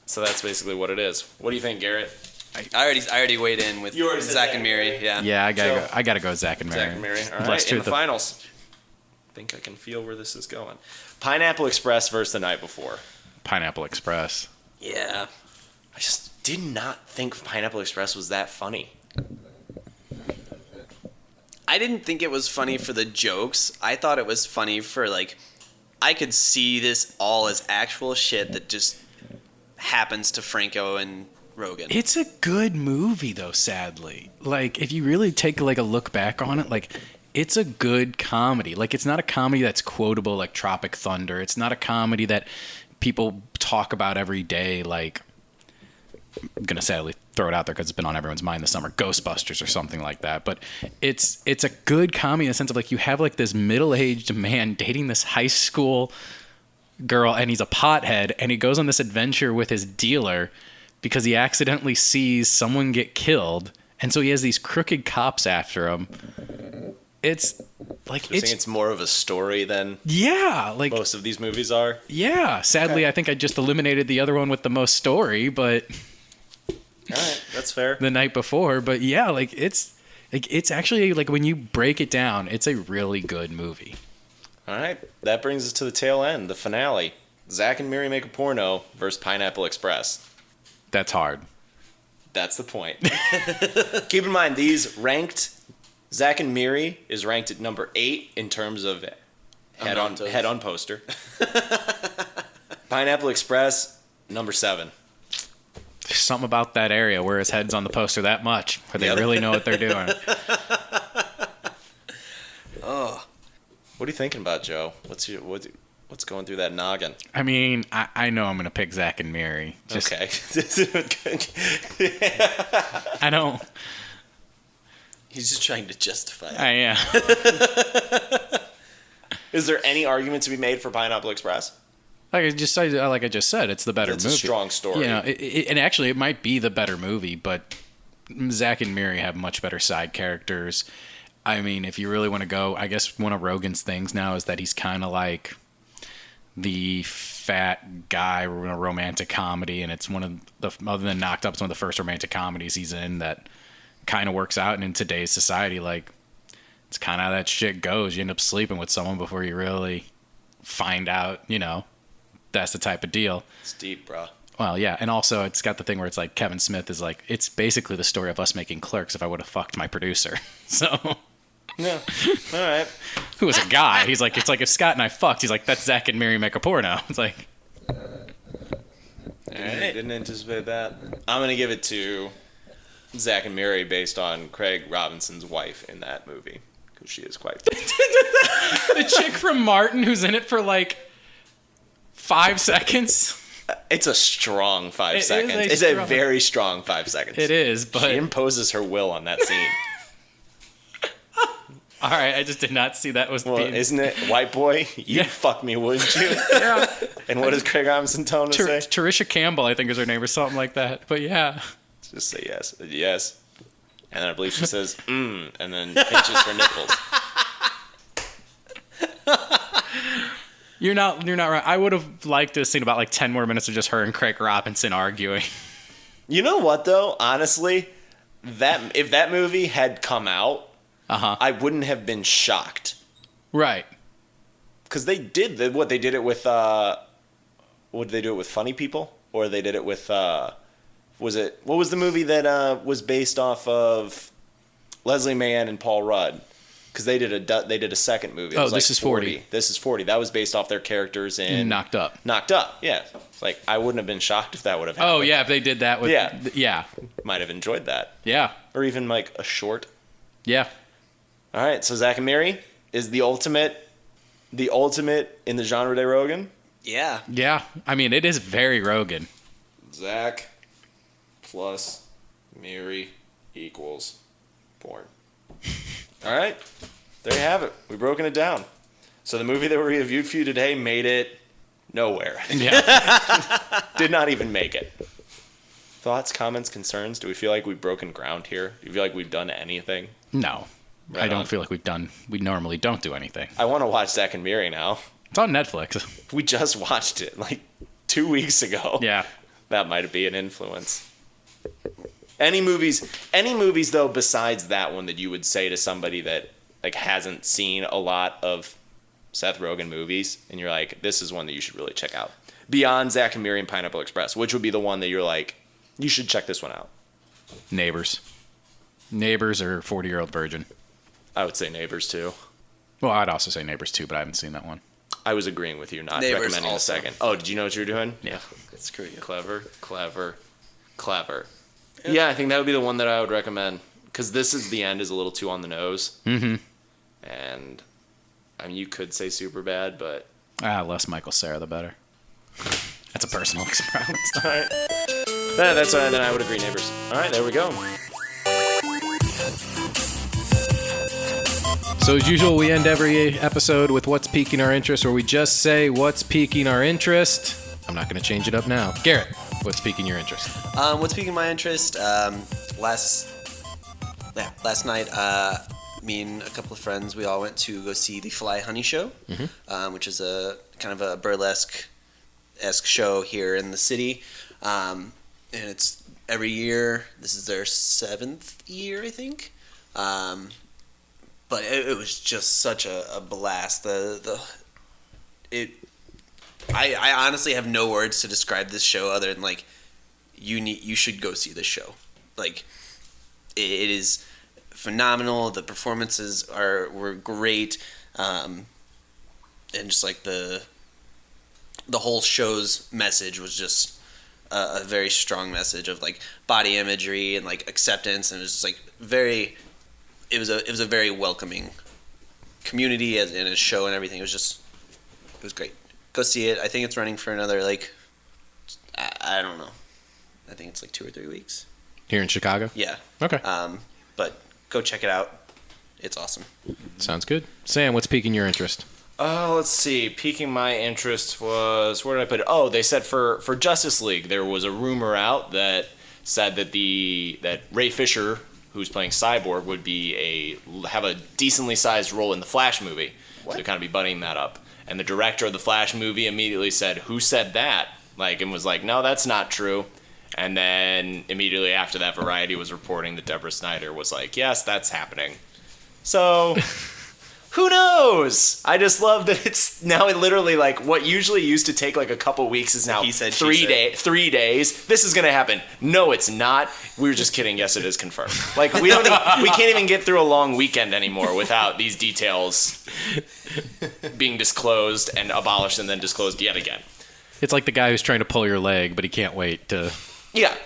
So that's basically what it is. What do you think, Garrett? I already weighed in with You already said Zack Zac and Miri. Yeah. Yeah, I gotta So- go. I gotta go with Zack and Miri. Zack and Miri. All Plus right, two in of the finals. I think I can feel where this is going. Pineapple Express versus The Night Before. Pineapple Express. Yeah. I just did not think Pineapple Express was that funny. I didn't think it was funny for the jokes. I thought it was funny for I could see this all as actual shit that just happens to Franco and Rogen. It's a good movie, though. Sadly, if you really take a look back on it, it's a good comedy. It's not a comedy that's quotable like Tropic Thunder. It's not a comedy that people talk about every day. I'm gonna sadly throw it out there because it's been on everyone's mind this summer, Ghostbusters or something like that. But it's a good comedy in the sense of you have this middle-aged man dating this high school girl, and he's a pothead, and he goes on this adventure with his dealer because he accidentally sees someone get killed, and so he has these crooked cops after him. It's It's more of a story than most of these movies are. Yeah, sadly, I think I just eliminated the other one with the most story, but all right, that's fair. The Night Before, but yeah, it's actually when you break it down, it's a really good movie. All right, that brings us to the tail end, the finale. Zack and Miri Make a Porno versus Pineapple Express. That's hard. That's the point. Keep in mind, these ranked, Zack and Miri is ranked at number 8 in terms of head on poster. Pineapple Express, number 7. There's something about that area where his head's on the poster that much, where they really know what they're doing. Oh, what are you thinking about, Joe? What's going through that noggin? I mean, I know I'm gonna pick Zack and Miri. Okay. I don't. He's just trying to justify it. I am. Is there any argument to be made for Pineapple Express? Like I just said, it's the better movie. It's a strong story. And actually, it might be the better movie, but Zack and Miri have much better side characters. I mean, if you really want to go, I guess one of Rogen's things now is that he's kind of like the fat guy in a romantic comedy, and it's one of the, other than Knocked Up, it's one of the first romantic comedies he's in that kind of works out. And in today's society, it's kind of how that shit goes. You end up sleeping with someone before you really find out, that's the type of deal. It's deep, bro. Well, yeah, and also it's got the thing where it's Kevin Smith is it's basically the story of us making Clerks if I would have fucked my producer. So, yeah, all right. Who was a guy? He's it's if Scott and I fucked. He's that's Zack and Miri Make a Porno. It's all right. Didn't anticipate that. I'm gonna give it to Zack and Miri based on Craig Robinson's wife in that movie because she is quite. The chick from Martin who's in it for 5 seconds. It's a strong 5 seconds. It's a very strong 5 seconds. It is, but she imposes her will on that scene. All right, I just did not see that was Well, being... isn't it white boy? You'd fuck me, wouldn't you? Yeah. And what does Craig Robinson tell him to say? Tarisha Campbell, I think is her name, or something like that. But yeah. Just say yes. Yes. And then I believe she says, and then pinches her nipples. You're not right. I would have liked to have seen about like 10 more minutes of just her and Craig Robinson arguing. You know what, though? Honestly, if that movie had come out, I wouldn't have been shocked. Right. Because they did they did it with, what did they do it with Funny People? Or they did it with, what was the movie that was based off of Leslie Mann and Paul Rudd? Because they did a second movie. Oh, This Is 40. This is 40. That was based off their characters in Knocked Up. Knocked Up, yeah. It's like, I wouldn't have been shocked if that would have happened. Oh, yeah, if they did that with... Yeah. Might have enjoyed that. Yeah. Or even like a short. Yeah. All right, so Zach and Miri is the ultimate in the genre de Rogen. Yeah. Yeah. I mean, it is very Rogen. Zach plus Miri equals porn. All right, there you have it. We've broken it down. So the movie that we reviewed for you today made it nowhere. Yeah. Did not even make it. Thoughts, comments, concerns? Do we feel like we've broken ground here? Do you feel like we've done anything? No. Right I don't on. feel like we normally don't do anything. I want to watch Zach and Miri now. It's on Netflix. We just watched it like 2 weeks ago. Yeah. That might be an influence. Any movies though besides that one that you would say to somebody that like hasn't seen a lot of Seth Rogen movies and you're like, this is one that you should really check out. Beyond Zack and Miri and Pineapple Express, which would be the one that you're like, you should check this one out. Neighbors or 40-Year-Old Virgin. I would say Neighbors too. Well, I'd also say Neighbors too, but I haven't seen that one. I was agreeing with you, not Neighbors recommending also. a second. Oh, did you know what you were doing? Yeah. Screw you. Clever. Yeah, I think that would be the one that I would recommend. Because This Is the End is a little too on the nose. Mm-hmm. And, I mean, you could say Superbad, but... Less Michael Cera, the better. That's a personal experience. All right. Then I would agree, Neighbors. All right, there we go. So as usual, we end every episode with what's piquing our interest, or we just say what's piquing our interest. I'm not going to change it up now. Garrett, what's piquing your interest? What's piquing my interest? Last night, me and a couple of friends, we all went to go see the Fly Honey Show, which is a kind of a burlesque-esque show here in the city. And it's every year. This is their 7th year, I think. But it was just such a blast. I honestly have no words to describe this show other than like you should go see this show. Like it is phenomenal. The performances were great, and just like the whole show's message was just a very strong message of like body imagery and like acceptance, and it was just like very. It was a very welcoming community in a show and everything. It was great. Go see it. I think it's running for another like I don't know. I think it's like 2 or 3 weeks. Here in Chicago? Yeah. Okay. But go check it out. It's awesome. Sounds good. Sam, what's piquing your interest? Let's see. Piquing my interest was, where did I put it? Oh, they said for Justice League, there was a rumor out that said that that Ray Fisher, who's playing Cyborg, would have a decently sized role in the Flash movie. What? So kind of be buddying that up. And the director of the Flash movie immediately said, "Who said that?" And was like, "No, that's not true." And then immediately after that, Variety was reporting that Deborah Snyder was like, "Yes, that's happening." So, who knows? I just love that it's now literally like what usually used to take like a couple weeks is now He said, 3 days. This is gonna happen. No, it's not. We were just kidding. Yes, it is confirmed. Like we can't even get through a long weekend anymore without these details being disclosed and abolished and then disclosed yet again. It's like the guy who's trying to pull your leg, but he can't wait to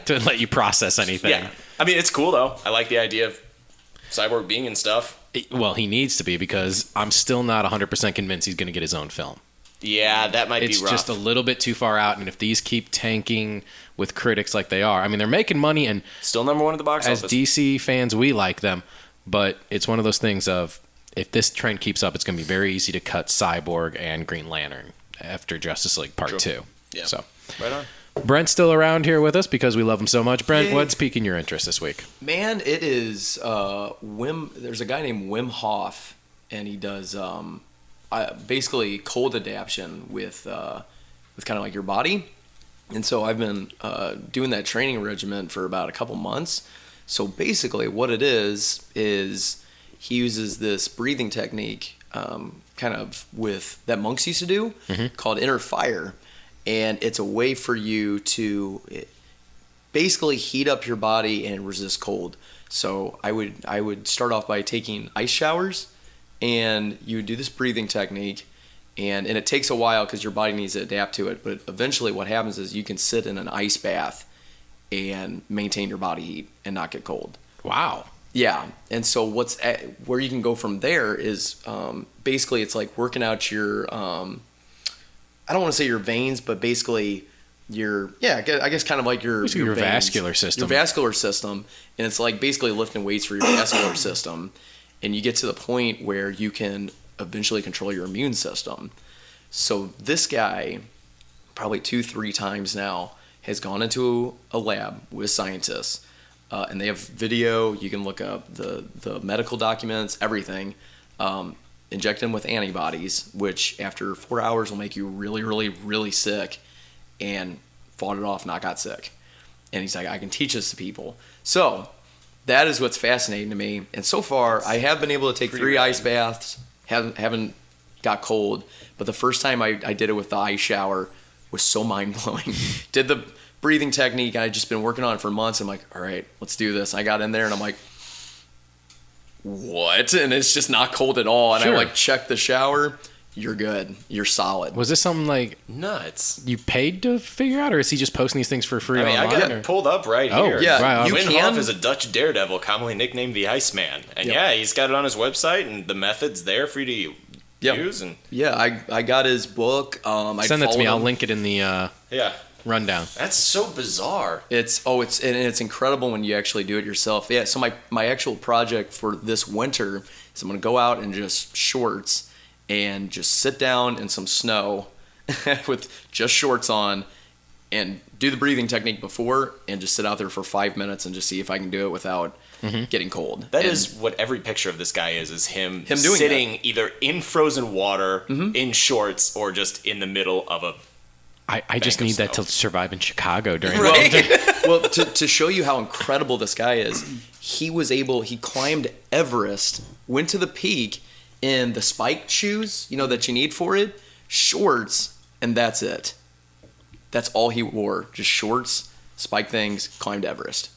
let you process anything. Yeah. I mean, it's cool though. I like the idea of Cyborg being in stuff. Well, he needs to be, because I'm still not 100% convinced he's going to get his own film. Yeah, that might be rough. It's just a little bit too far out, and if these keep tanking with critics like they are, I mean, they're making money, and still #1 at the box office. As DC fans, we like them, but it's one of those things of, if this trend keeps up, it's going to be very easy to cut Cyborg and Green Lantern after Justice League Part 2. Yeah. So, Right on. Brent's still around here with us because we love him so much. Brent, what's piquing your interest this week? Man, it is there's a guy named Wim Hof, and he does basically cold adaptation with kind of like your body. And so I've been doing that training regimen for about a couple months. So basically what it is he uses this breathing technique kind of that monks used to do called inner fire. And it's a way for you to basically heat up your body and resist cold. So I would start off by taking ice showers, and you would do this breathing technique, and it takes a while because your body needs to adapt to it. But eventually what happens is you can sit in an ice bath and maintain your body heat and not get cold. Wow. Yeah. And so where you can go from there is basically it's like working out your I don't want to say your veins, but basically I guess kind of like your veins, vascular system. Your vascular system. And it's like basically lifting weights for your vascular system. And you get to the point where you can eventually control your immune system. So this guy, probably 2-3 times now, has gone into a lab with scientists. And they have video. You can look up the medical documents, everything. Inject them with antibodies, which after 4 hours will make you really, really, really sick, and fought it off, not got sick. And he's like, I can teach this to people. So that is what's fascinating to me. And so far, I have been able to take 3 ice baths, haven't got cold, but the first time I did it with the ice shower was so mind-blowing. Did the breathing technique, I'd just been working on it for months. I'm like, all right, let's do this. I got in there, and I'm like, what? And it's just not cold at all. And Sure. I check the shower. You're good. You're solid. Was this something like Nuts. you paid to figure out, or is he just posting these things for free I mean, I online? got it pulled up right here. yeah, right, you Wim can. Hof is a Dutch daredevil, commonly nicknamed the Iceman. And Yep. yeah, he's got it on his website, and the method's there for you to Yep. use. And Yeah, I got his book. I Send that to me. followed I'll him. link it in the yeah, rundown. that's so bizarre. It's incredible when you actually do it yourself. Yeah, so my actual project for this winter is I'm gonna go out in just shorts and just sit down in some snow with just shorts on and do the breathing technique before and just sit out there for 5 minutes and just see if I can do it without getting cold. That is what every picture of this guy is him doing sitting either in frozen water, in shorts, or just in the middle of a I just Bank of need that to snow. survive in Chicago during Well, to show you how incredible this guy is, he climbed Everest, went to the peak in the spiked shoes, that you need for it, shorts, and that's it. That's all he wore, just shorts, spike things, climbed Everest.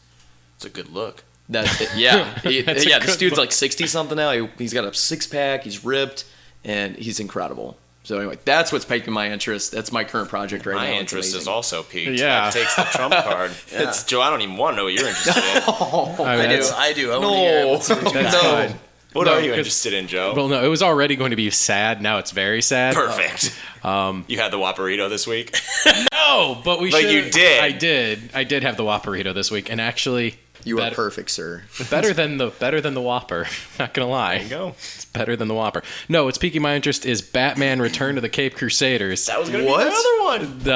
It's a good look. That's it. Yeah. That's a This good dude's look. like 60 something now. He's got a 6-pack, he's ripped, and he's incredible. So anyway, that's what's piquing my interest. That's my current project right now. My It's interest is amazing. also piqued. Yeah. That takes the trump card. It's Joe. I don't even want to know what you're interested in. I do. I want to hear what's That's fine. What No, are you 'cause- interested in, Joe? Well, no, it was already going to be sad. Now it's very sad. Perfect. You had the Whopperito this week. No, but we But should. you did. I did have the Whopperito this week, and actually, You are better- perfect, sir. better than the Whopper. Not gonna lie. There you go. It's better than the Whopper. No, what's piquing my interest is Batman: Return to the Cape Crusaders. That was going to be What? the other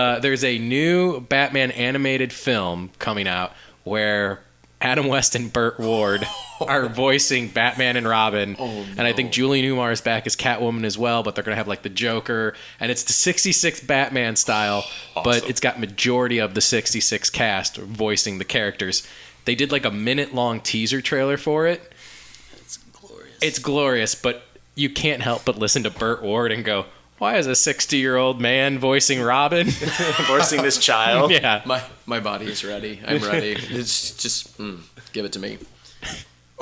one. There's a new Batman animated film coming out where Adam West and Burt Ward are voicing Batman and Robin. And I think Julie Newmar is back as Catwoman as well, but they're going to have like the Joker. And it's the 66 Batman style, but Awesome. it's got majority of the 66 cast voicing the characters. They did like a minute-long teaser trailer for it. It's glorious. It's glorious, but you can't help but listen to Burt Ward and go, why is a 60-year-old man voicing Robin? Forcing this child. Yeah. My body is ready. I'm ready. It's just give it to me.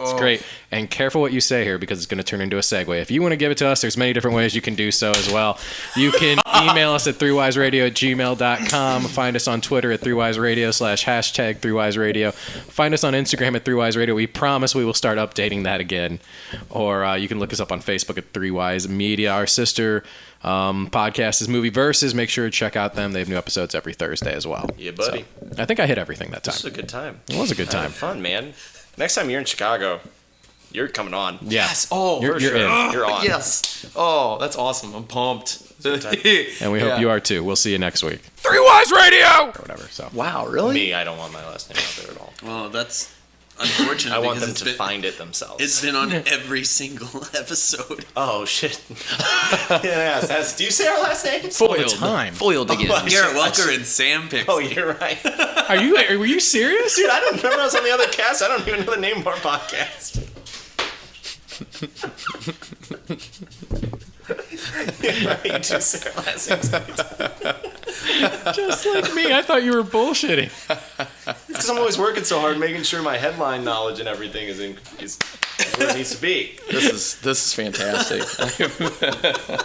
It's great. And careful what you say here because it's going to turn into a segue. If you want to give it to us, there's many different ways you can do so as well. You can email us at 3wiseradio@gmail.com. Find us on Twitter at 3wiseradio /# 3wiseradio. Find us on Instagram at 3wiseradio. We promise we will start updating that again. Or you can look us up on Facebook at 3wise Media. Our sister podcast is Movie Versus. Make sure to check out them. They have new episodes every Thursday as well. Yeah, buddy. So, I think I hit everything that time. This was a good time. It was a good Having time. fun, man. Next time you're in Chicago, You're coming on. Yeah. Yes. Oh, You're for sure. in. You're on. Yes. Oh, that's awesome. I'm pumped. And we hope you are too. We'll see you next week. 3 Wise Radio! Or whatever. So. Wow, really? Me, I don't want my last name out there at all. Well, that's unfortunate. I want because them it's to been- find it themselves. It's been on every single episode. Oh, shit. Yes. Do you say our last names? All the time. Foiled again. Garrett Welker and Sam Pixley. Oh, you're right. Were you serious? Dude, I don't remember I was on the other cast. I don't even know the name of our podcast. You do say our last names. Just like me. I thought you were bullshitting. Because I'm always working so hard, making sure my headline knowledge and everything is where it needs to be. This is fantastic.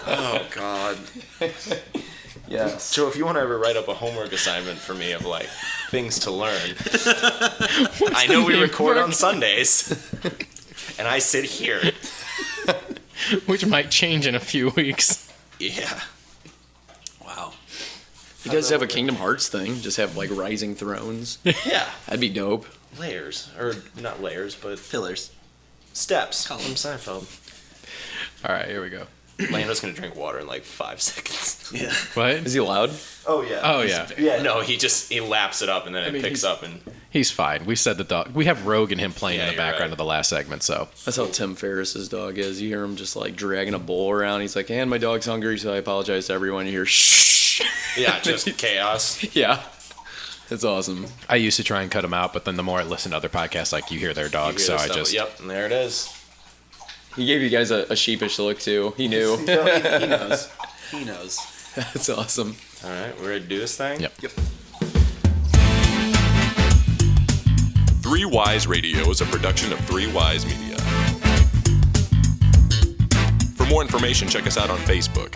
Oh God. Yes. So if you want to ever write up a homework assignment for me of like things to learn, I know we record on Sundays, and I sit here. Which might change in a few weeks. Yeah. Wow. You guys have a Kingdom Hearts thing? Just have like Rising Thrones? Yeah. That'd be dope. Layers, or not layers, but Pillars. steps Columns. from Seinfeld. All right, here we go. Lando's gonna drink water in like 5 seconds. Yeah. What? Is he loud? Oh yeah. Oh, yeah. Yeah. No, he laps it up and then it picks up and. He's fine. We said the dog. We have Rogue and him playing in the you're background right. of the last segment, so. That's how Tim Ferriss's dog is. You hear him just like dragging a bowl around. He's like, and my dog's hungry, so I apologize to everyone. You hear shh. Yeah, just chaos. Yeah. It's awesome. I used to try and cut him out, but then the more I listen to other podcasts, like you hear their dogs, You so hear I this just. stuff. Yep, and there it is. He gave you guys a sheepish look too. He knew. He knows. He knows. That's awesome. All right, we're ready to do this thing? Yep. 3 Wise Radio is a production of 3 Wise Media. For more information, check us out on Facebook.